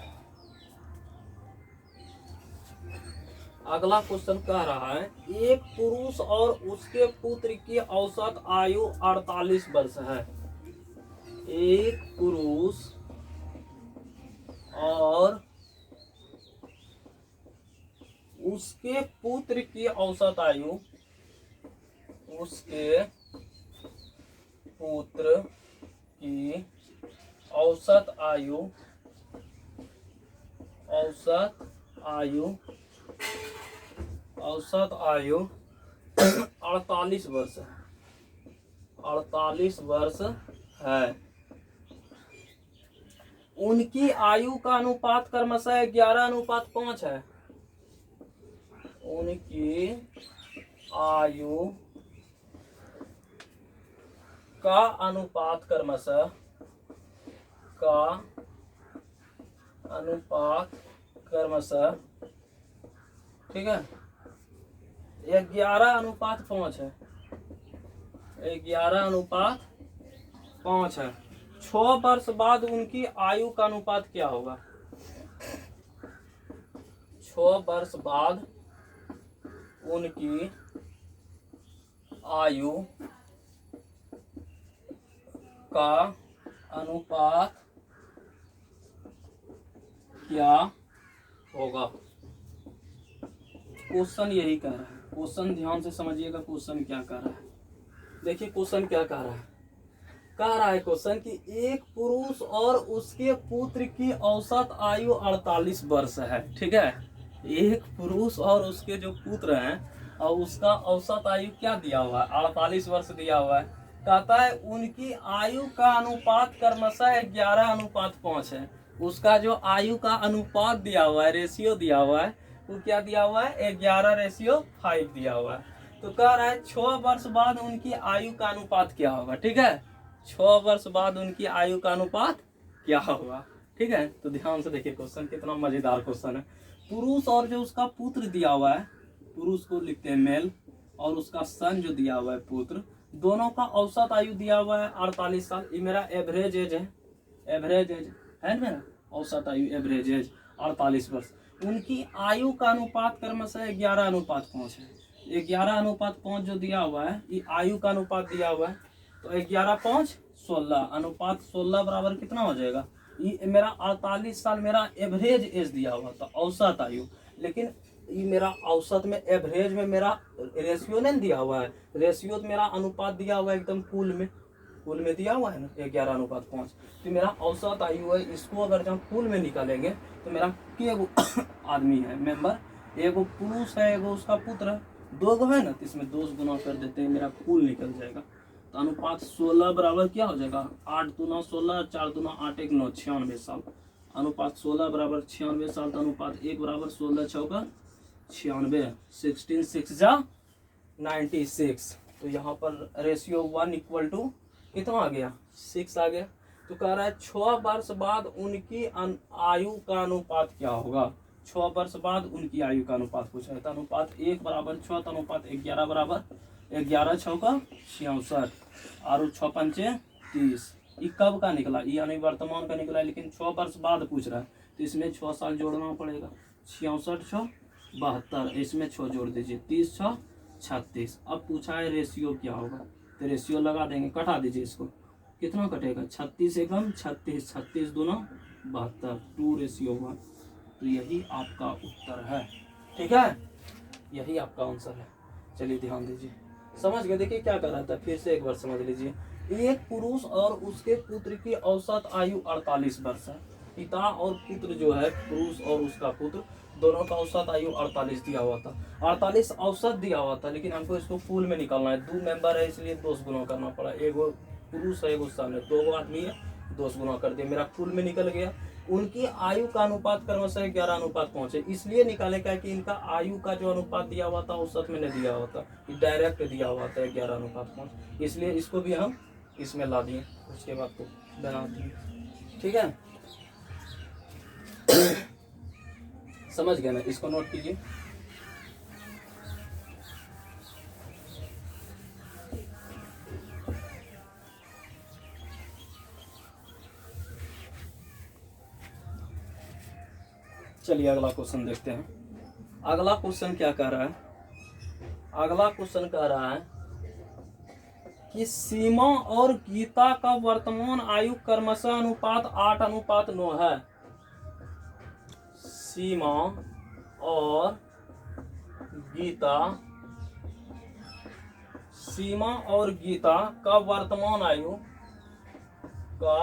अगला क्वेश्चन कह रहा है एक पुरुष और उसके पुत्र की औसत आयु 48 वर्ष है। एक पुरुष और उसके पुत्र की औसत आयु, उसके पुत्र की औसत आयु 48 वर्ष है। 48 वर्ष है। उनकी आयु का अनुपात क्रमशः 11:5 है। उनकी आयु का अनुपात क्रमशः ठीक है 11:5 है। 11:5 है। 6 वर्ष बाद उनकी आयु का अनुपात क्या होगा? 6 वर्ष बाद उनकी आयु का अनुपात क्या होगा? क्वेश्चन यही कह रहा है, क्वेश्चन ध्यान से समझिएगा क्वेश्चन क्या कह रहा है। देखिए क्वेश्चन क्या कह रहा है, क्वेश्चन कि एक पुरुष और उसके पुत्र की औसत आयु 48 वर्ष है। ठीक है, एक पुरुष और उसके जो पुत्र हैं और उसका औसत आयु क्या दिया हुआ है, 48 वर्ष दिया हुआ है। कहता है उनकी आयु का अनुपात क्रमशः 11:5 है। उसका जो आयु का अनुपात दिया हुआ है, रेशियो दिया हुआ है, वो क्या दिया हुआ है, 11:5 दिया हुआ है। तो कह रहा है 6 वर्ष बाद उनकी आयु का अनुपात क्या होगा। ठीक है, 6 वर्ष बाद उनकी आयु का अनुपात क्या होगा। ठीक है, तो ध्यान से देखिए क्वेश्चन कितना मजेदार क्वेश्चन है। पुरुष और जो उसका पुत्र दिया हुआ है, पुरुष को लिखते हैं मेल, और उसका सन जो दिया हुआ है पुत्र, दोनों का औसत आयु दिया हुआ है 48 साल। ये मेरा एवरेज एज है, एवरेज एज है मेरा औसत आयु, एवरेज एज 48 वर्ष। उनकी आयु का अनुपात क्रमशः 11:5 है। 11:5 जो दिया हुआ है, ये आयु का अनुपात दिया हुआ है, तो 11:5 16, अनुपात 16 बराबर कितना हो जाएगा, ये मेरा 48 साल मेरा एवरेज एज दिया हुआ था, औसत आयु। लेकिन ये मेरा औसत में, एवरेज में मेरा रेशियो नहीं दिया हुआ है, रेशियो मेरा अनुपात दिया हुआ है एकदम कुल में दिया हुआ है ना 11:5। तो मेरा औसत आयु है, इसको अगर जब कुल में निकालेंगे तो मेरा केगो आदमी है मेंबर, एगो पुरुष है, एगो उसका पुत्र है, 2 गो है ना, तो इसमें 2 गुना कर देते हैं, मेरा कुल निकल जाएगा। तो अनुपात 16 बराबर क्या हो जाएगा, 8 दूना 16, 4 दूना 8, 1 9, 96 साल। अनुपात 16 बराबर 96 साल, तो अनुपात 1 बराबर 16 चौका 96, 16 6 जा 96। तो यहाँ पर रेशियो 1 = कितना आ गया, 6 आ गया। तो कह रहा है 6 वर्ष बाद उनकी आयु का अनुपात क्या होगा। 6 वर्ष बाद उनकी आयु का अनुपात पूछा है। तो अनुपात 1 बराबर 6, तो अनुपात 11 बराबर 11 चौका 66 और 6 पंचे 30। ये कब का निकला, ये यानी वर्तमान का निकला, लेकिन 6 वर्ष बाद पूछ रहा है, तो इसमें 6 साल जोड़ना पड़ेगा। 66 6 72, इसमें 6 जोड़ दीजिए, 30 6 36। अब पूछा है रेशियो क्या होगा, तो रेशियो लगा देंगे, कटा दीजिए इसको, कितना कटेगा, 36 एकम 36, 36 दूना 72, 2:1। तो यही आपका उत्तर है। ठीक है, यही आपका आंसर है। चलिए ध्यान दीजिए, समझ गए। देखिए क्या कर रहा था, फिर से एक बार समझ लीजिए। एक पुरुष और उसके पुत्र की औसत आयु 48 वर्ष है। पिता और पुत्र जो है, पुरुष और उसका पुत्र, दोनों का औसत आयु 48 दिया हुआ था, 48 औसत दिया हुआ था, लेकिन हमको इसको फुल में निकालना है। 2 मेंबर है, इसलिए 2 गुना करना पड़ा, एगो पुरुष है, एगो सन है, 2 आदमी है, 2 गुना कर दिया, मेरा फुल में निकल गया। उनकी आयु का अनुपात क्रमशः 11:5 है, इसलिए निकाले क्या कि इनका आयु का जो अनुपात दिया हुआ था औसत में नहीं दिया हुआ था, डायरेक्ट दिया हुआ था 11:5, इसलिए इसको भी हम इसमें ला दिए, उसके बाद को बना दिए। ठीक है, समझ गए ना, इसको नोट कीजिए। चलिए अगला क्वेश्चन देखते हैं। अगला क्वेश्चन क्या कह रहा है, अगला क्वेश्चन कह रहा है कि सीमा और गीता का वर्तमान आयु क्रमशः अनुपात 8:9 है। सीमा और गीता, सीमा और गीता का वर्तमान आयु का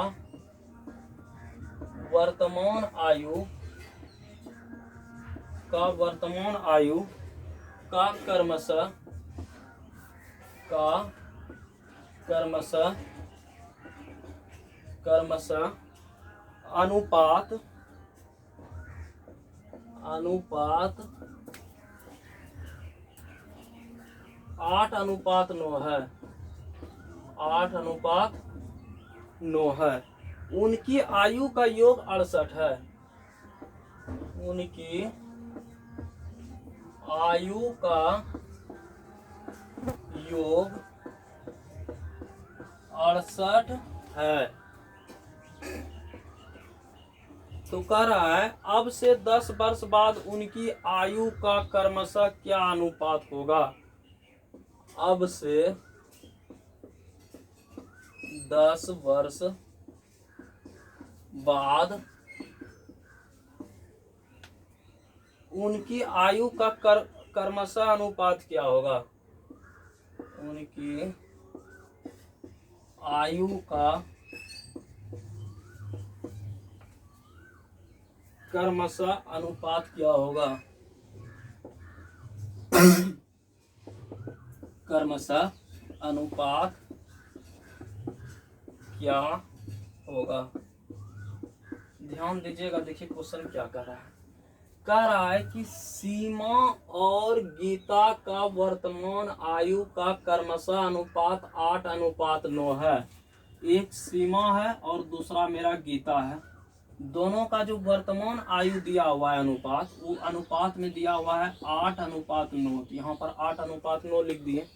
क्रमशः अनुपात 8:9 है, 8:9 है। उनकी आयु का योग 68 है, उनकी आयु का योग 68 है। तो कह रहा है अब से 10 वर्ष बाद उनकी आयु का क्रमशः क्या अनुपात होगा। अब से 10 वर्ष बाद उनकी आयु का क्रमशः अनुपात क्या होगा, उनकी आयु का क्रमशः अनुपात क्या होगा, क्रमशः अनुपात क्या होगा। ध्यान दीजिएगा, देखिए क्वेश्चन क्या कर रहा है। कह रहा है कि सीमा और गीता का वर्तमान आयु का क्रमशः अनुपात 8:9 है। एक सीमा है और दूसरा मेरा गीता है। दोनों का जो वर्तमान आयु दिया हुआ है अनुपात, वो अनुपात में दिया हुआ है 8:9। यहाँ पर 8:9 लिख दिए।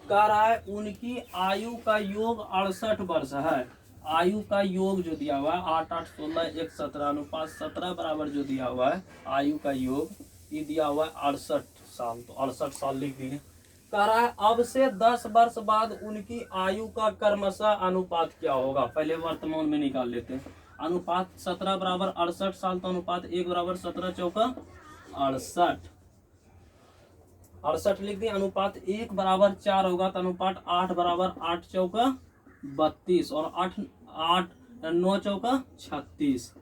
कह रहा है उनकी आयु का योग 68 वर्ष है। आयु का योग जो दिया हुआ है 8 8 16 1 17 अनुपात 17 बराबर जो दिया हुआ है आयु का योग, ये दिया हुआ है 68 साल। तो 68 साल लिख दिए। कह रहा है अब से 10 वर्ष बाद उनकी आयु का क्रमशः अनुपात क्या होगा। पहले वर्तमान में निकाल लेते हैं। अनुपात 17 बराबर 68 साल, तो अनुपात 1 बराबर 17 चौका 68, 68 लिख दिए। अनुपात 1 बराबर 4 होगा, तो अनुपात 8 बराबर 8 चौका 32 और 8 9 चौका 36।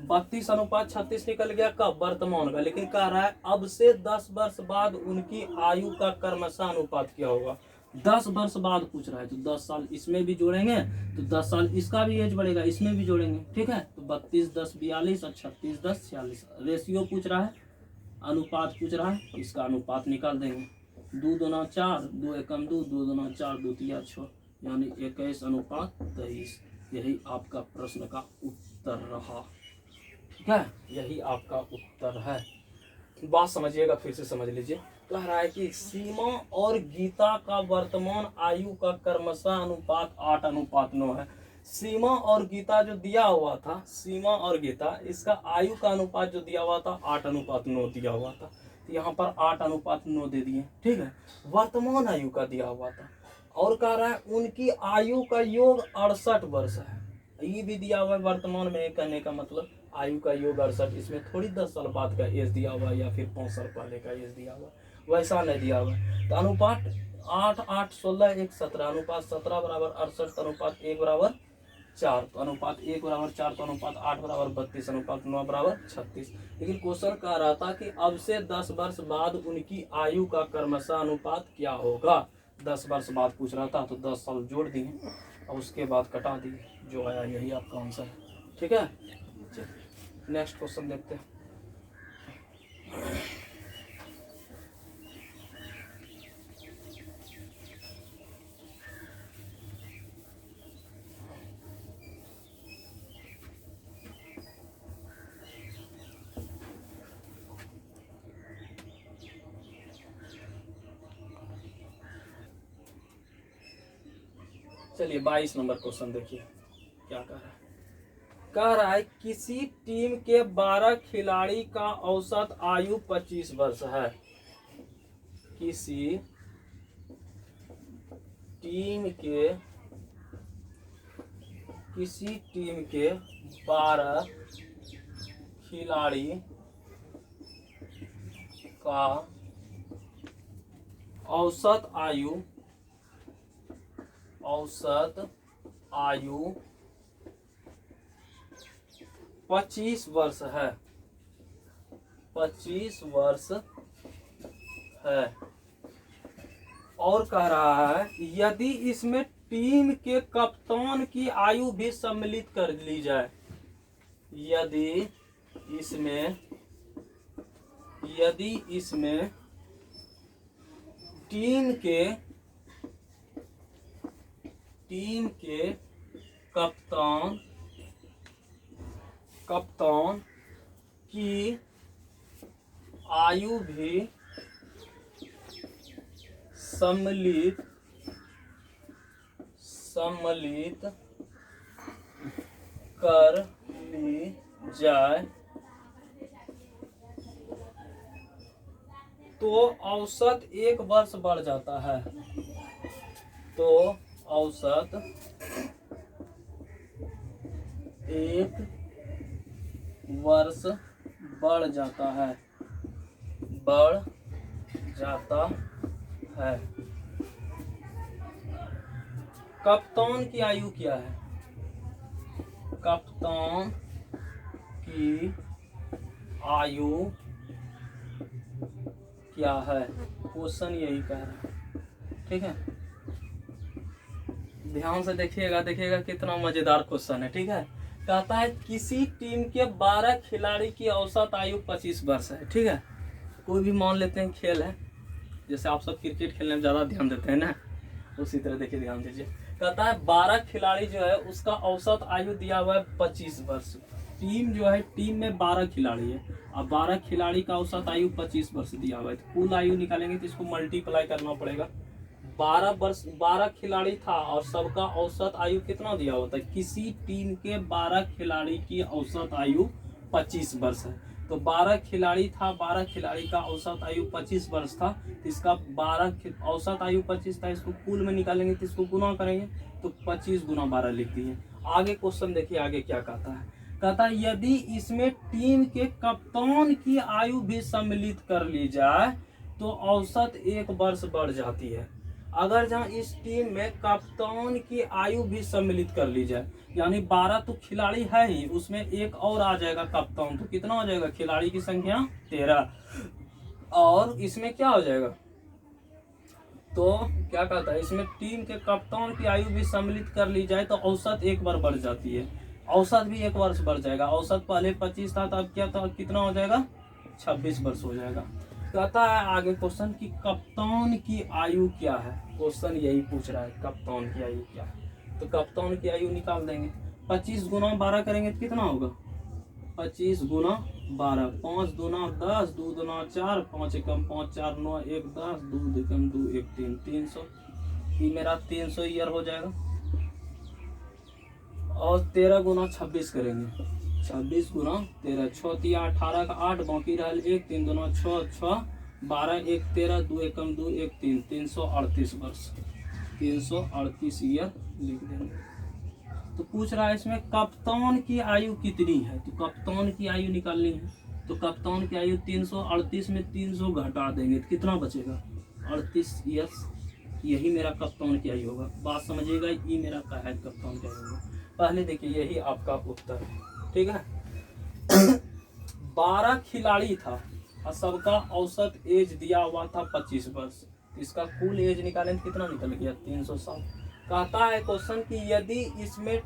32 अनुपात 36 निकल गया कब, वर्तमान का। लेकिन कह रहा है अब से 10 वर्ष बाद उनकी आयु का क्रमशः अनुपात क्या होगा। 10 वर्ष बाद पूछ रहा है, तो 10 साल इसमें भी जोड़ेंगे तो 10 साल इसका भी एज बढ़ेगा, इसमें भी जोड़ेंगे। ठीक है, तो 32 10 42 और 36 10 46। रेशियो पूछ रहा है, अनुपात पूछ रहा है, इसका अनुपात निकाल देंगे। 2 दूना 4, 2 एकम 2, 2 दूना 4, 2 तिया 6, यानी 21:23। यही आपका प्रश्न का उत्तर रहा। ठीक है, यही आपका उत्तर है। बात समझिएगा, फिर से समझ लीजिए। कह रहा है कि सीमा और गीता का वर्तमान आयु का क्रमशः अनुपात 8:9 है। सीमा और गीता जो दिया हुआ था, सीमा और गीता, इसका आयु का अनुपात जो दिया हुआ था 8:9 दिया हुआ था। तो यहाँ पर 8:9 दे दिए। ठीक है, वर्तमान आयु का दिया हुआ था। और कह रहा है उनकी आयु का योग 68 वर्ष है। ये भी दिया हुआ है वर्तमान में। कहने का मतलब आयु का योग 68, इसमें थोड़ी 10 साल बाद का एज दिया हुआ है या फिर 5 साल पहले का एज दिया हुआ है, वैसा नहीं दिया हुआ है। तो अनुपात 8 8 16 1 17, अनुपात 17 बराबर 68, तो अनुपात 1 बराबर 4, तो अनुपात 1 बराबर 4, तो अनुपात 8 बराबर 32, अनुपात 9 बराबर 36। लेकिन क्वेश्चन कह रहा था कि अब से 10 वर्ष बाद उनकी आयु का क्रमशः अनुपात क्या होगा। 10 वर्ष बाद पूछ रहा था, तो 10 साल जोड़ दिए और उसके बाद कटा दिए, जो आया यही आपका आंसर है। ठीक है, नेक्स्ट क्वेश्चन देखते हैं। चलिए 22 नंबर क्वेश्चन देखिए क्या कह रहा है। कह रहा है किसी टीम के 12 खिलाड़ी का औसत आयु 25 वर्ष है। किसी टीम के 12 खिलाड़ी का औसत आयु 25 वर्ष है। 25 वर्ष है। और कह रहा है यदि इसमें टीम के कप्तान की आयु भी सम्मिलित कर ली जाए, यदि इसमें टीम के कप्तान की आयु भी सम्मिलित कर ली जाए तो औसत 1 वर्ष बढ़ जाता है। तो औसत 1 वर्ष बढ़ जाता है। जाता है। कप्तान की आयु क्या है? कप्तान की आयु क्या है? क्वेश्चन यही कह रहा है, ठीक है। ध्यान से देखिएगा कितना मजेदार क्वेश्चन है, ठीक है। कहता है किसी टीम के 12 खिलाड़ी की औसत आयु 25 वर्ष है, ठीक है। कोई भी मान लेते हैं खेल है, जैसे आप सब क्रिकेट खेलने में ज्यादा ध्यान देते हैं ना, उसी तरह देखिए, ध्यान दीजिए। कहता है 12 खिलाड़ी जो है उसका औसत आयु दिया हुआ है 25 वर्ष। टीम जो है, टीम में 12 खिलाड़ी है, अब 12 खिलाड़ी का औसत आयु 25 वर्ष दिया हुआ है। तो कुल आयु निकालेंगे तो इसको मल्टीप्लाई करना पड़ेगा। 12 खिलाड़ी था और सबका औसत आयु कितना दिया होता है? किसी टीम के 12 खिलाड़ी की औसत आयु 25 वर्ष है। तो 12 खिलाड़ी था, 12 खिलाड़ी का औसत आयु 25 वर्ष था, तो इसका 12 औसत आयु 25 था, इसको कुल में निकालेंगे तो इसको गुना करेंगे तो 25 गुना 12 लिख दिए। आगे क्वेश्चन देखिए, आगे क्या कहता है। कहता है यदि इसमें टीम के कप्तान की आयु भी सम्मिलित कर ली जाए तो औसत 1 वर्ष बढ़ जाती है। अगर जहाँ इस टीम में कप्तान की आयु भी सम्मिलित कर ली जाए, यानी 12 तो खिलाड़ी है ही, उसमें एक और आ जाएगा कप्तान, तो कितना हो जाएगा? खिलाड़ी की संख्या 13, और इसमें क्या हो जाएगा? तो क्या कहता है, इसमें टीम के कप्तान की आयु भी सम्मिलित कर ली जाए तो औसत 1 बार बढ़ जाती है। औसत भी 1 वर्ष बढ़ जाएगा। औसत पहले 25 था, तो अब क्या था, कितना हो जाएगा? 26 वर्ष हो जाएगा। कहता है आगे क्वेश्चन कि कप्तान की आयु क्या है? क्वेश्चन यही पूछ रहा है, कप्तान की आयु क्या है। तो कप्तान की आयु निकाल देंगे। 25 गुना 12 करेंगे तो कितना होगा? 25 गुना 12, 5 दूना 10, 2 दूना 4, 5 एकम 5, 4 9, 1 10, 2 एकम 2 1 3, 300। ये मेरा 300 ईयर हो जाएगा। और 13 गुना 26 करेंगे, 26 गुना 13, 6 तिया 18 का 8, बाकी रहल 1, 3 दूना 6, 6 12, 1 13, 2 एकम 2 1 3, 338 वर्ष, 338 ईयर लिख देंगे। तो पूछ रहा है इसमें कप्तान की आयु कितनी है, तो कप्तान की आयु निकालनी है। तो कप्तान की आयु 338 में 300 घटा देंगे तो कितना बचेगा? 38 ईयर्स। यही मेरा कप्तान की आयु होगा। बात समझिएगा, ये मेरा क्या है कप्तान की आयु होगा। पहले देखिए, यही आपका उत्तर है, ठीक है। 12 खिलाड़ी था और सबका औसत एज दिया हुआ था 25 वर्ष। इसका कुल एज निकालें तो कितना निकल गया? 307। कहता है क्वेश्चन कि यदि इसमें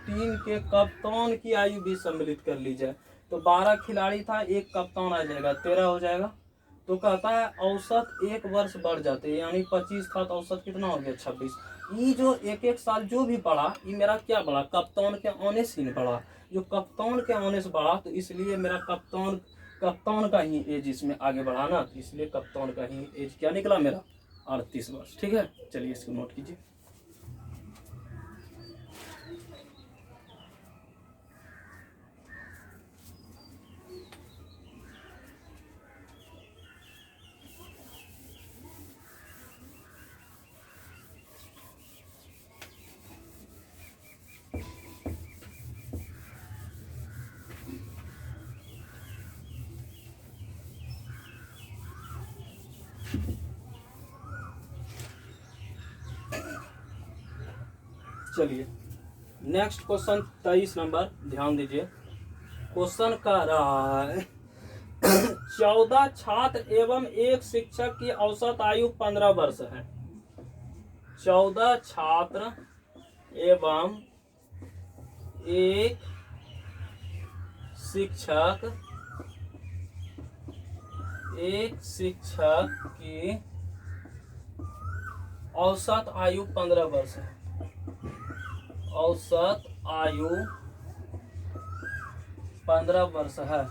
टीम के कप्तान की आयु भी सम्मिलित कर ली जाए तो 12 खिलाड़ी था, एक कप्तान आ जाएगा, 13 हो जाएगा। तो कहता है औसत 1 वर्ष बढ़ जाते हैं, यानी 25 था तो औसत कितना हो गया? 26। ये जो एक साल जो भी बढ़ा, ये मेरा क्या बढ़ा? कप्तान के आने से नहीं बढ़ा। जो कप्तान के आने से बढ़ा, तो इसलिए मेरा कप्तान का ही एज इसमें आगे बढ़ा ना, तो इसलिए कप्तान का ही एज क्या निकला मेरा? 38 वर्ष, ठीक है। चलिए इसको नोट कीजिए। चलिए नेक्स्ट क्वेश्चन 23 नंबर, ध्यान दीजिए। क्वेश्चन कह रहा है 14 छात्र एवं एक शिक्षक की औसत आयु 15 वर्ष है। 14 छात्र एवं एक शिक्षक की औसत आयु 15 वर्ष है। औसत आयु 15 वर्ष है,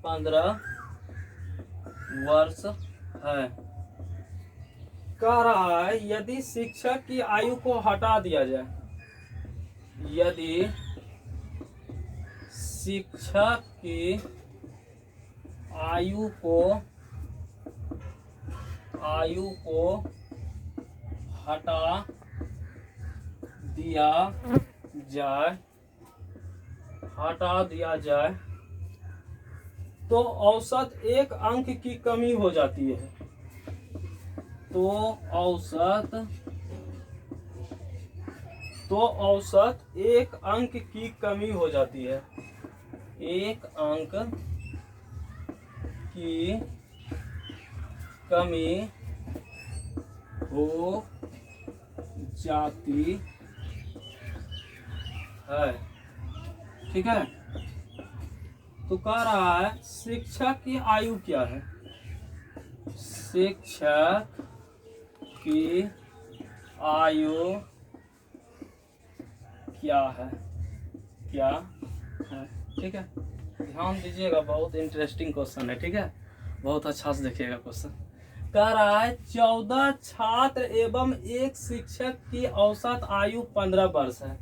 15 वर्ष है। कह रहा है यदि शिक्षक की आयु को हटा दिया जाए, यदि शिक्षक की आयु को हटा दिया जाए तो औसत एक अंक की कमी हो जाती है। तो औसत एक अंक की कमी हो जाती है। एक अंक की कमी हो जाती है। ठीक है, तो कह रहा है शिक्षक की आयु क्या है। शिक्षक की आयु क्या है, क्या है। ठीक है, ध्यान दीजिएगा, बहुत इंटरेस्टिंग क्वेश्चन है। ठीक है, बहुत अच्छा से देखिएगा क्वेश्चन। कह रहा है 14 छात्र एवं एक शिक्षक की औसत आयु 15 वर्ष है।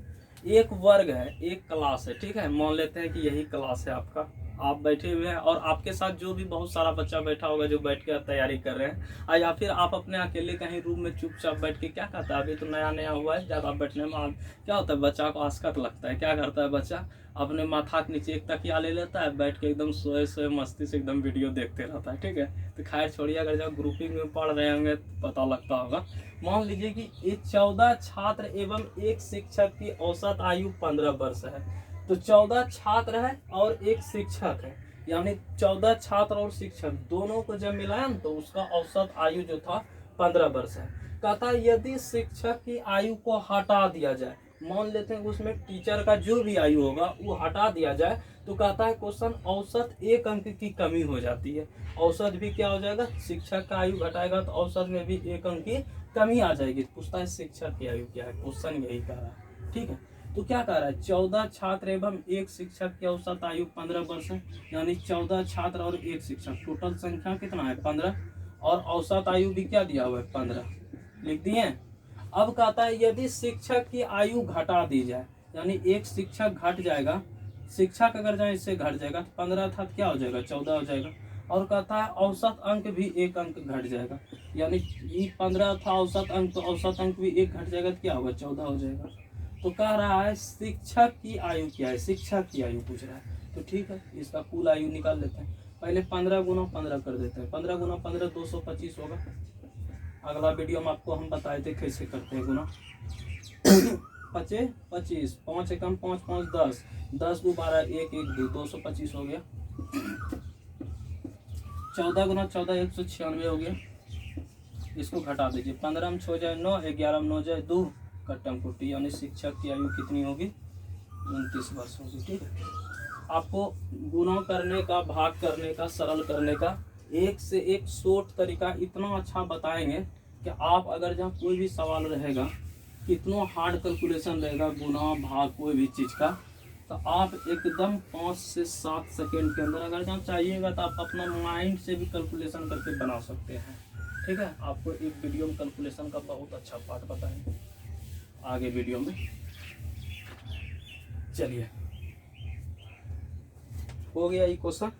एक वर्ग है, एक क्लास है। ठीक है, मान लेते हैं कि यही क्लास है आपका, आप बैठे हुए हैं और आपके साथ जो भी बहुत सारा बच्चा बैठा होगा जो बैठ के तैयारी कर रहे हैं, या फिर आप अपने अकेले कहीं रूम में चुपचाप बैठ के, क्या कहता है, अभी तो नया नया हुआ है, ज़्यादा बैठने में क्या होता है, बच्चा को आसकत लगता है। क्या करता है बच्चा, अपने माथा के नीचे एक तकिया ले लेता है, बैठ के एकदम सोए सोए मस्ती से एकदम वीडियो देखते रहता है। ठीक है, तो खैर छोड़िए, अगर जब ग्रुपिंग में पढ़ रहे होंगे तो पता लगता होगा। मान लीजिए कि ये 14 छात्र एवं एक शिक्षक की औसत आयु 15 वर्ष है। तो 14 छात्र है और एक शिक्षक है, यानी 14 छात्र और शिक्षक दोनों को जब मिलाया ना तो उसका औसत आयु जो था 15 वर्ष है। कहता है यदि शिक्षक की आयु को हटा दिया जाए, मान लेते हैं उसमें टीचर का जो भी आयु होगा वो हटा दिया जाए, तो कहता है क्वेश्चन औसत एक अंक की कमी हो जाती है। औसत भी क्या हो जाएगा, शिक्षक का आयु घटाएगा तो औसत में भी एक अंक की कमी आ जाएगी। पूछता है शिक्षक की आयु क्या है, क्वेश्चन यही कह रहा है। ठीक है, तो क्या कह रहा है, 14 छात्र एवं एक शिक्षक की औसत आयु 15 वर्ष है, यानी 14 छात्र और एक शिक्षक, टोटल संख्या कितना है 15, और औसत आयु भी क्या दिया हुआ है 15, लिख दिए। अब कहता है यदि शिक्षक की आयु घटा दी जाए, यानी एक शिक्षक घट जाएगा, शिक्षक अगर जाए इससे घट जाएगा, 15 था क्या हो जाएगा 14 हो जाएगा, और कहता है औसत अंक भी एक अंक घट जाएगा, यानी ये 15 था औसत अंक, तो औसत अंक भी एक घट जाएगा तो क्या होगा 14 हो जाएगा। तो कह रहा है शिक्षक की आयु क्या है, शिक्षक की आयु पूछ रहा है। तो ठीक है, इसका कुल आयु निकाल लेते हैं। पहले 15 गुना 15 कर देते हैं, 15 गुना 15 225 होगा। अगला वीडियो में आपको हम बताए थे कैसे करते हैं गुना। 25 5 एकम 5 5 10 10 2 12 1 1 2 225 हो गया। 14 गुना 14 196 हो गया। इसको घटा दीजिए, 15 में 6 जाए 9, 11 में 9 जाए 2, कट्टम कुट्टी, यानी शिक्षक की आयु कितनी होगी 29 वर्ष होगी। ठीक है, आपको गुना करने का, भाग करने का, सरल करने का एक से एक शॉर्ट तरीका इतना अच्छा बताएंगे कि आप अगर जहाँ कोई भी सवाल रहेगा, इतना हार्ड कैलकुलेशन रहेगा गुना भाग कोई भी चीज़ का, तो आप एकदम 5 से 7 सेकेंड के अंदर अगर जहाँ चाहिएगा तो आप अपना माइंड से भी कैलकुलेशन करके बना सकते हैं। ठीक है, आपको एक वीडियो में कैलकुलेशन का बहुत अच्छा पार्ट बताएंगे आगे वीडियो में। चलिए, हो गया ये क्वेश्चन।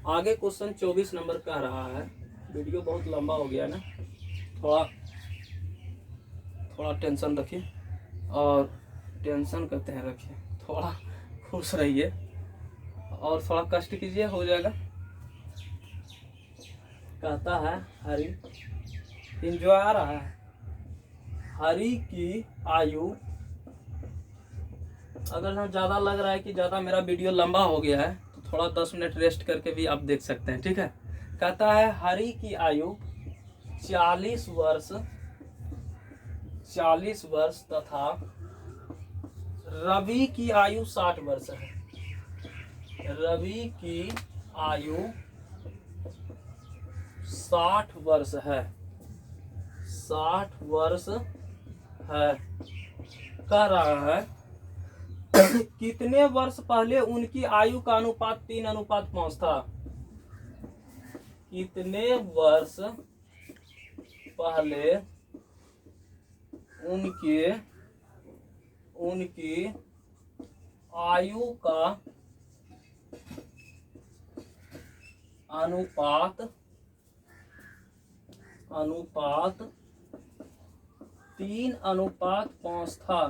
आगे क्वेश्चन 24 नंबर कह रहा है, वीडियो बहुत लंबा हो गया ना, थोड़ा टेंशन रखिए, और टेंशन करते हैं रखिए, थोड़ा खुश रहिए और थोड़ा कष्ट कीजिए, हो जाएगा। कहता है हरि, एंजॉय आ रहा है, हरि की आयु, अगर ना ज़्यादा लग रहा है कि ज़्यादा मेरा वीडियो लंबा हो गया है तो थोड़ा 10 मिनट रेस्ट करके भी आप देख सकते हैं। ठीक है, कहता है हरि की आयु 40 वर्ष तथा रवि की आयु 60 वर्ष है। रवि की आयु 60 वर्ष है, 60 वर्ष है। कह रहा है कितने वर्ष पहले उनकी आयु का अनुपात 3:5 था। कितने वर्ष पहले उनकी आयु का अनुपात 3:5 था।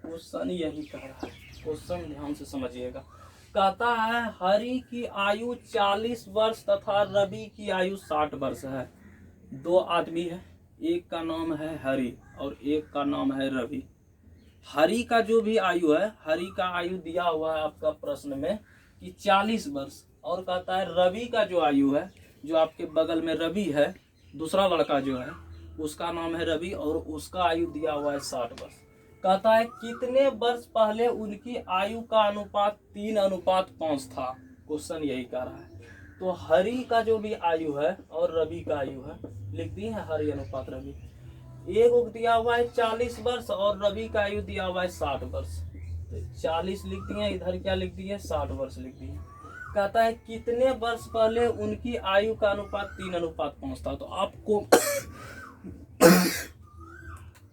क्वेश्चन यही कह रहा है, क्वेश्चन ध्यान से समझिएगा। कहता है हरि की आयु 40 वर्ष तथा रवि की आयु 60 वर्ष है। दो आदमी है, एक का नाम है हरि और एक का नाम है रवि। हरि का जो भी आयु है, हरि का आयु दिया हुआ है आपका प्रश्न में कि 40 वर्ष, और कहता है रवि का जो आयु है, जो आपके बगल में रवि है, दूसरा लड़का जो है उसका नाम है रवि और उसका आयु दिया हुआ है 60 वर्ष। कहता है कितने वर्ष पहले उनकी आयु का अनुपात 3:5 था। क्वेश्चन यही कह रहा है। तो हरि का जो भी आयु है और रवि का आयु है, लिख दी है हरि अनुपात रवि। एक को दिया हुआ है 40 वर्ष और रवि का आयु दिया हुआ है 60 वर्ष। तो 40 लिख दिए, इधर क्या लिख दिए 60 वर्ष लिख दिए। कहता है कितने वर्ष पहले उनकी आयु का अनुपात 3:5 था। तो आपको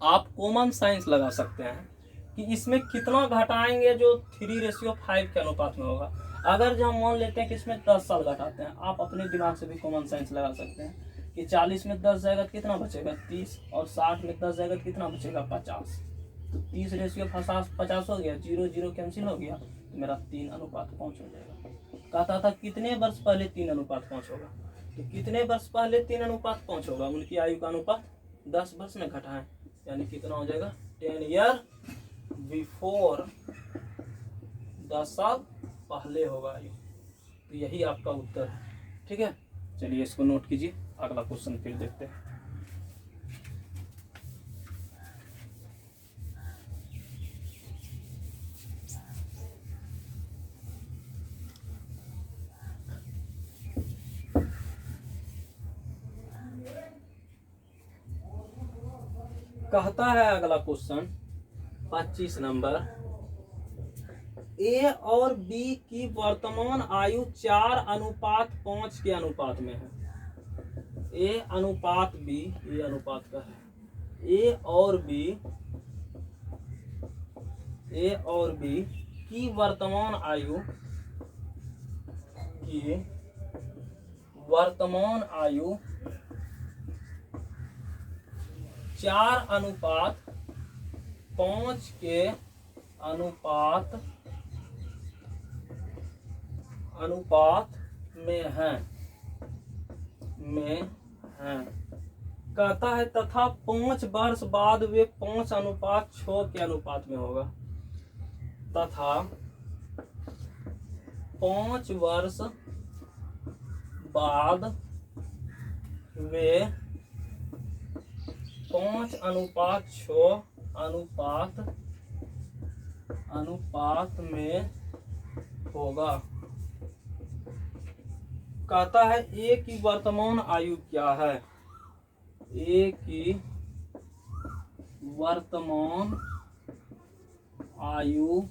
आप कॉमन साइंस लगा सकते हैं कि इसमें कितना घटाएंगे जो 3:5 के अनुपात में होगा। अगर जो हम मान लेते हैं कि इसमें 10 साल घटाते हैं, आप अपने दिमाग से भी कॉमन साइंस लगा सकते हैं कि 40 में 10 जाएगा तो कितना बचेगा 30, और 60 में 10 जाएगा तो कितना बचेगा 50। तो 30:50 हो गया, 0 कैंसिल हो गया, तो मेरा 3:5 हो जाएगा। कहता था कितने वर्ष पहले 3:5 होगा। तो कितने वर्ष पहले 3:5 होगा, उनकी आयु का अनुपात 10 वर्ष में घटाएं, यानी कितना हो जाएगा 10 ईयर बिफोर, 10 साल पहले होगा आयु। तो यही आपका उत्तर है। ठीक है, चलिए इसको नोट कीजिए, अगला क्वेश्चन फिर देखते हैं। कहता है अगला क्वेश्चन 25 नंबर, ए और बी की वर्तमान आयु 4:5 के अनुपात में है। ए अनुपात बी, ये अनुपात का है। ए और बी की वर्तमान आयु 4:5 के अनुपात में है। कहता है तथा 5 वर्ष बाद वे 5:6 के अनुपात में होगा। तथा 5 वर्ष बाद वे 5:6 अनुपात में होगा। कहता है ए की वर्तमान आयु क्या है। ए की वर्तमान आयु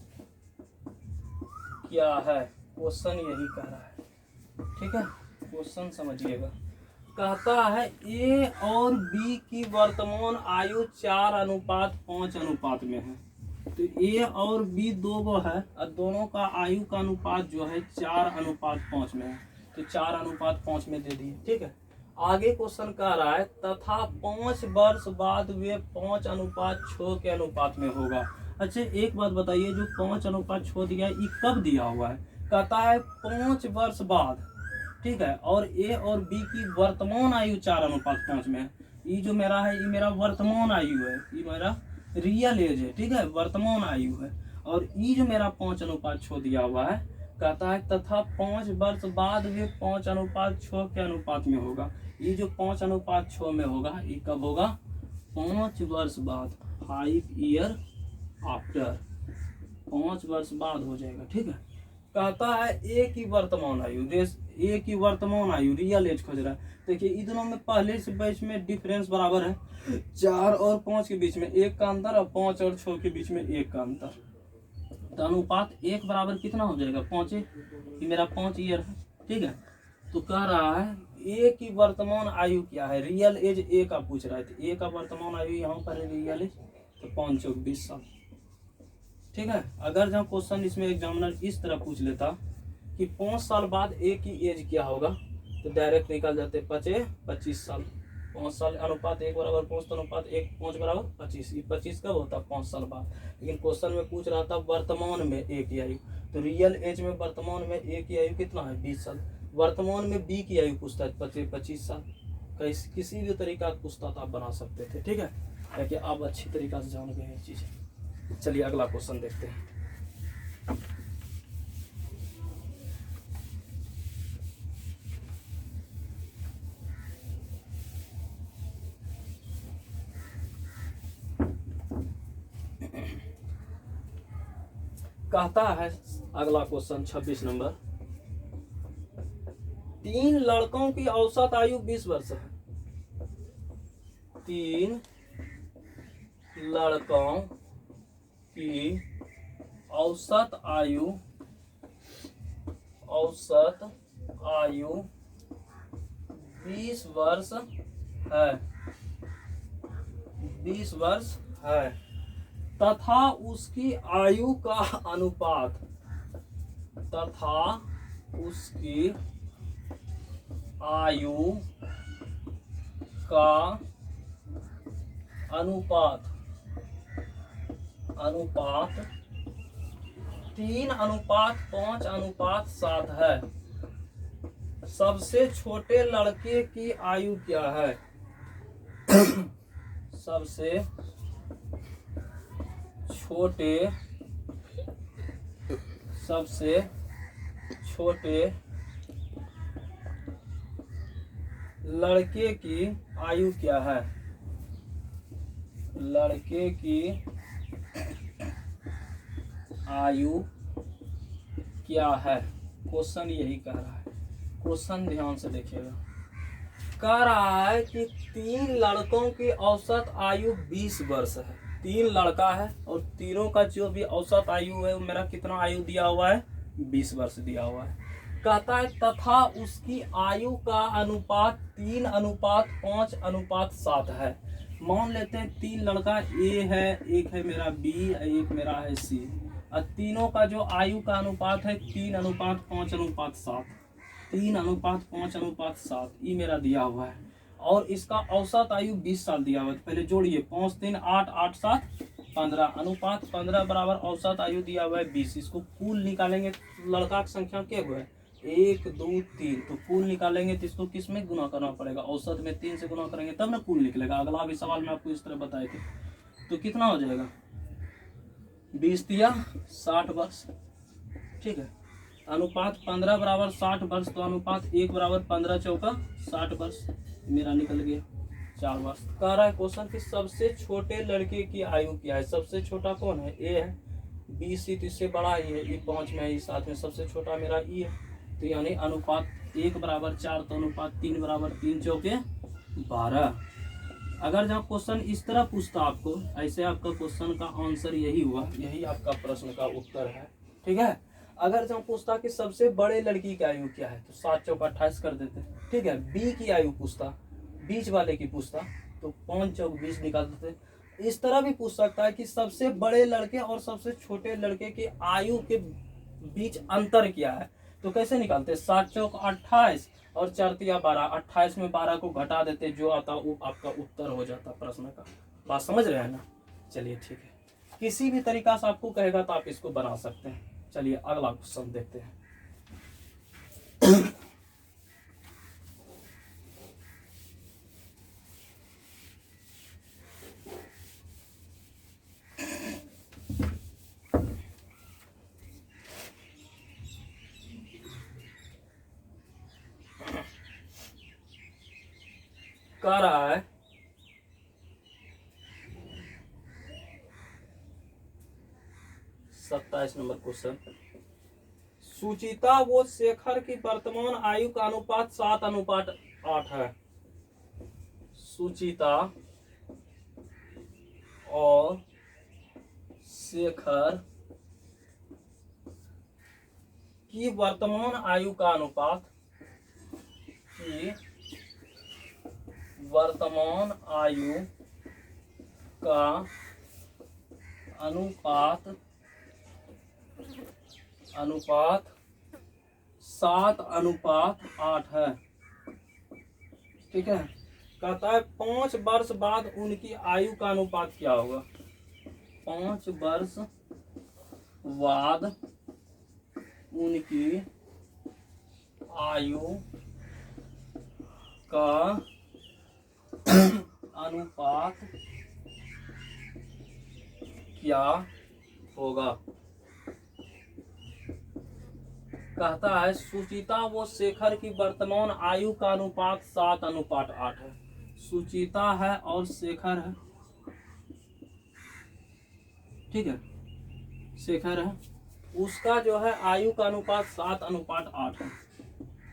क्या है, क्वेश्चन यही कह रहा है। ठीक है, क्वेश्चन समझिएगा। कहता है ए और बी की वर्तमान आयु 4:5 अनुपात में है। तो ए और बी दो गो है और दोनों का आयु का अनुपात जो है 4:5 में है। तो 4:5 में दे दिए। ठीक है, आगे क्वेश्चन कह रहा है तथा 5 वर्ष बाद वे 5:6 के अनुपात में होगा। अच्छा एक बात बताइए, जो 5:6 दिया है ये कब दिया हुआ है। कहता है 5 वर्ष बाद। ठीक है, और ए और बी की वर्तमान आयु 4:5 में है। ये जो मेरा है ये मेरा वर्तमान आयु है, ये मेरा रियल एज है। ठीक है, वर्तमान आयु है। और ये जो मेरा 5:6 दिया हुआ है, कहता है तथा 5 वर्ष बाद वे 5:6 के अनुपात में होगा। ये जो 5:6 में होगा ये कब होगा 5 वर्ष बाद, 5 ईयर आफ्टर, 5 वर्ष बाद हो जाएगा। ठीक है, कहता है ए की वर्तमान आयु, ए की वर्तमान आयु रियल एज खोज रहा है। देखिए इन दोनों में पहले से बैच में डिफरेंस बराबर है, 4 और 5 के बीच में 1 का अंतर और 5 और 6 के बीच में 1 का अंतर। तो अनुपात 1 बराबर कितना हो जाएगा 5। ये मेरा 5 ईयर है। ठीक है, तो कह रहा है ए की वर्तमान आयु क्या है, रियल एज ए का पूछ रहा है। तो ए का वर्तमान आयु यहाँ पर है रियल एज, तो 5 × 20 साल। ठीक है, अगर जब क्वेश्चन इसमें एग्जामिनर इस तरह पूछ लेता कि 5 साल बाद ए की एज क्या होगा, तो डायरेक्ट निकल जाते 25 साल। 5 साल अनुपात 1 बराबर 5, तो अनुपात 1 5 बराबर 25। ये 25 कब होता 5 साल बाद। लेकिन क्वेश्चन में पूछ रहा था वर्तमान में ए की आयु, तो रियल एज में वर्तमान में ए की आयु कितना है 20 साल। वर्तमान में बी की आयु पूछता है 25 साल। किसी भी तरीका का पूछता तो आप बना सकते थे, ठीक है, ताकि आप अच्छी तरीका से जान गए ये चीज़ें। चलिए अगला क्वेश्चन देखते हैं। कहता है अगला क्वेश्चन 26 नंबर, 3 लड़कों की औसत आयु 20 वर्ष है। 3 लड़कों की औसत आयु 20 वर्ष है, 20 वर्ष है, तथा उसकी आयु का अनुपात, तथा उसकी आयु का अनुपात 3:5:7 है। सबसे छोटे लड़के की आयु क्या है? सबसे छोटे लड़के की आयु क्या है? लड़के की आयु क्या है? क्वेश्चन यही कह रहा है। क्वेश्चन ध्यान से देखिएगा। कह रहा है कि 3 लड़कों की औसत आयु 20 वर्ष है। 3 लड़का है और तीनों का जो भी औसत आयु है वो मेरा कितना आयु दिया हुआ है? 20 वर्ष दिया हुआ है। कहता है तथा उसकी आयु का अनुपात 3:5:7 है। मान लेते हैं 3 लड़का ए है, एक है मेरा बी, एक मेरा है सी, और तीनों का जो आयु का अनुपात है 3:5:7, 3:5:7 ये मेरा दिया हुआ है। और इसका औसत आयु 20 साल दिया हुआ है। पहले जोड़िए, 5 3 8 8 7 15, अनुपात 15 बराबर औसत आयु दिया हुआ है 20। इसको कुल निकालेंगे, लड़का की संख्या क्या हुआ है? 1 2 3, तो कुल निकालेंगे तो इसको किस में गुना करना पड़ेगा? औसत में 3 से गुना करेंगे तब ना कुल निकलेगा। अगला भी सवाल में आपको इस तरह बताए थे। तो कितना हो जाएगा? 20 दिया 60 वर्ष, ठीक है। अनुपात 15 बराबर 60 वर्ष, तो अनुपात 1 बराबर 15 चौका 60 वर्ष मेरा निकल गया 4 वर्ष। कह रहा है क्वेश्चन कि सबसे छोटे लड़के की आयु क्या है? सबसे छोटा कौन है? ए है। बी सी तो इससे बड़ा ही है, ई 5 में, ई 7 में, सबसे छोटा मेरा ई है। तो यानी अनुपात 1 बराबर 4, तो अनुपात 3 बराबर 3 चौके 12। अगर जब क्वेश्चन इस तरह पूछता आपको, ऐसे आपका क्वेश्चन का आंसर यही हुआ, यही आपका प्रश्न का उत्तर है, ठीक है। अगर जब पूछता कि सबसे बड़े लड़की की आयु क्या है, तो 7 चौका 28 कर देते, ठीक है। बी की आयु पूछता, बीच वाले की पूछता, तो 5 चौक 20 निकाल देते। इस तरह भी पूछ सकता है कि सबसे बड़े लड़के और सबसे छोटे लड़के की आयु के बीच अंतर क्या है, तो कैसे निकालते? 7 चौक 28 और 4 तिया 12, 28 में 12 को घटा देते, जो आता वो आपका उत्तर हो जाता प्रश्न का। बात समझ रहे हैं ना? चलिए ठीक है। किसी भी तरीका से आपको कहेगा तो आप इसको बना सकते हैं। चलिए अगला क्वेश्चन देखते हैं। कह रहा है 27 नंबर क्वेश्चन, सुचिता व शेखर की वर्तमान आयु का अनुपात 7:8 है। सुचिता और शेखर की वर्तमान आयु का अनुपात, की वर्तमान आयु का अनुपात 7:8 है, ठीक है। कहता है 5 वर्ष बाद उनकी आयु का अनुपात क्या होगा? 5 वर्ष बाद उनकी आयु का अनुपात क्या होगा। कहता है सुचिता व शेखर की वर्तमान आयु का अनुपात 7:8 है। सुचिता है और शेखर है, ठीक है, शेखर है, उसका जो है आयु का अनुपात 7:8 है।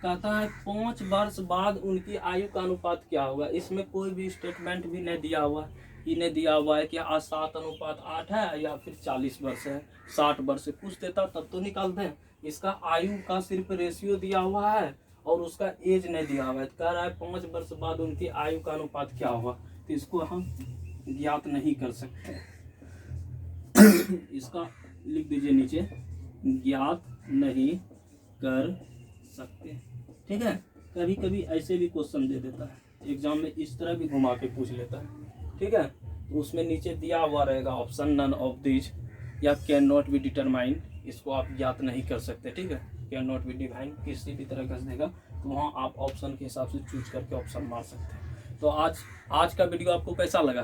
कहता है 5 वर्ष बाद उनकी आयु का अनुपात क्या होगा। इसमें कोई भी स्टेटमेंट भी नहीं दिया हुआ है, इन्हें दिया हुआ है कि आज 7:8 है या फिर 40 वर्ष है, 60 वर्ष है। कुछ देता तब तो निकालते हैं। इसका आयु का सिर्फ रेशियो दिया हुआ है और उसका एज नहीं दिया हुआ है। कह रहा है 5 वर्ष बाद उनकी आयु का अनुपात क्या होगा, तो इसको हम ज्ञात नहीं कर सकते। इसका लिख दीजिए नीचे, ज्ञात नहीं कर सकते, ठीक है। कभी कभी ऐसे भी क्वेश्चन दे देता है एग्जाम में, इस तरह भी घुमा के पूछ लेता है, ठीक है। तो उसमें नीचे दिया हुआ रहेगा ऑप्शन नन ऑफ दिस या कैन नॉट बी डिटरमाइन, इसको आप ज्ञात नहीं कर सकते, ठीक है। कैन नॉट बी डिफाइन किसी भी तरह का देगा तो वहाँ आप ऑप्शन के हिसाब से चूज करके ऑप्शन मार सकते हैं। तो आज का वीडियो आपको कैसा लगा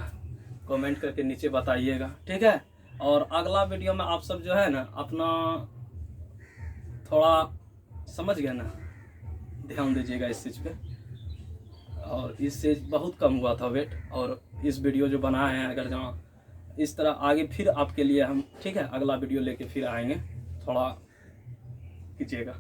कमेंट करके नीचे बताइएगा, ठीक है। और अगला वीडियो में आप सब जो है ना अपना थोड़ा समझ गए ना, ध्यान दीजिएगा इस चीज़ पे। और इससे बहुत कम हुआ था वेट, और इस वीडियो जो बनाए हैं अगर जहाँ इस तरह आगे फिर आपके लिए हम, ठीक है, अगला वीडियो लेके फिर आएंगे, थोड़ा कीजिएगा।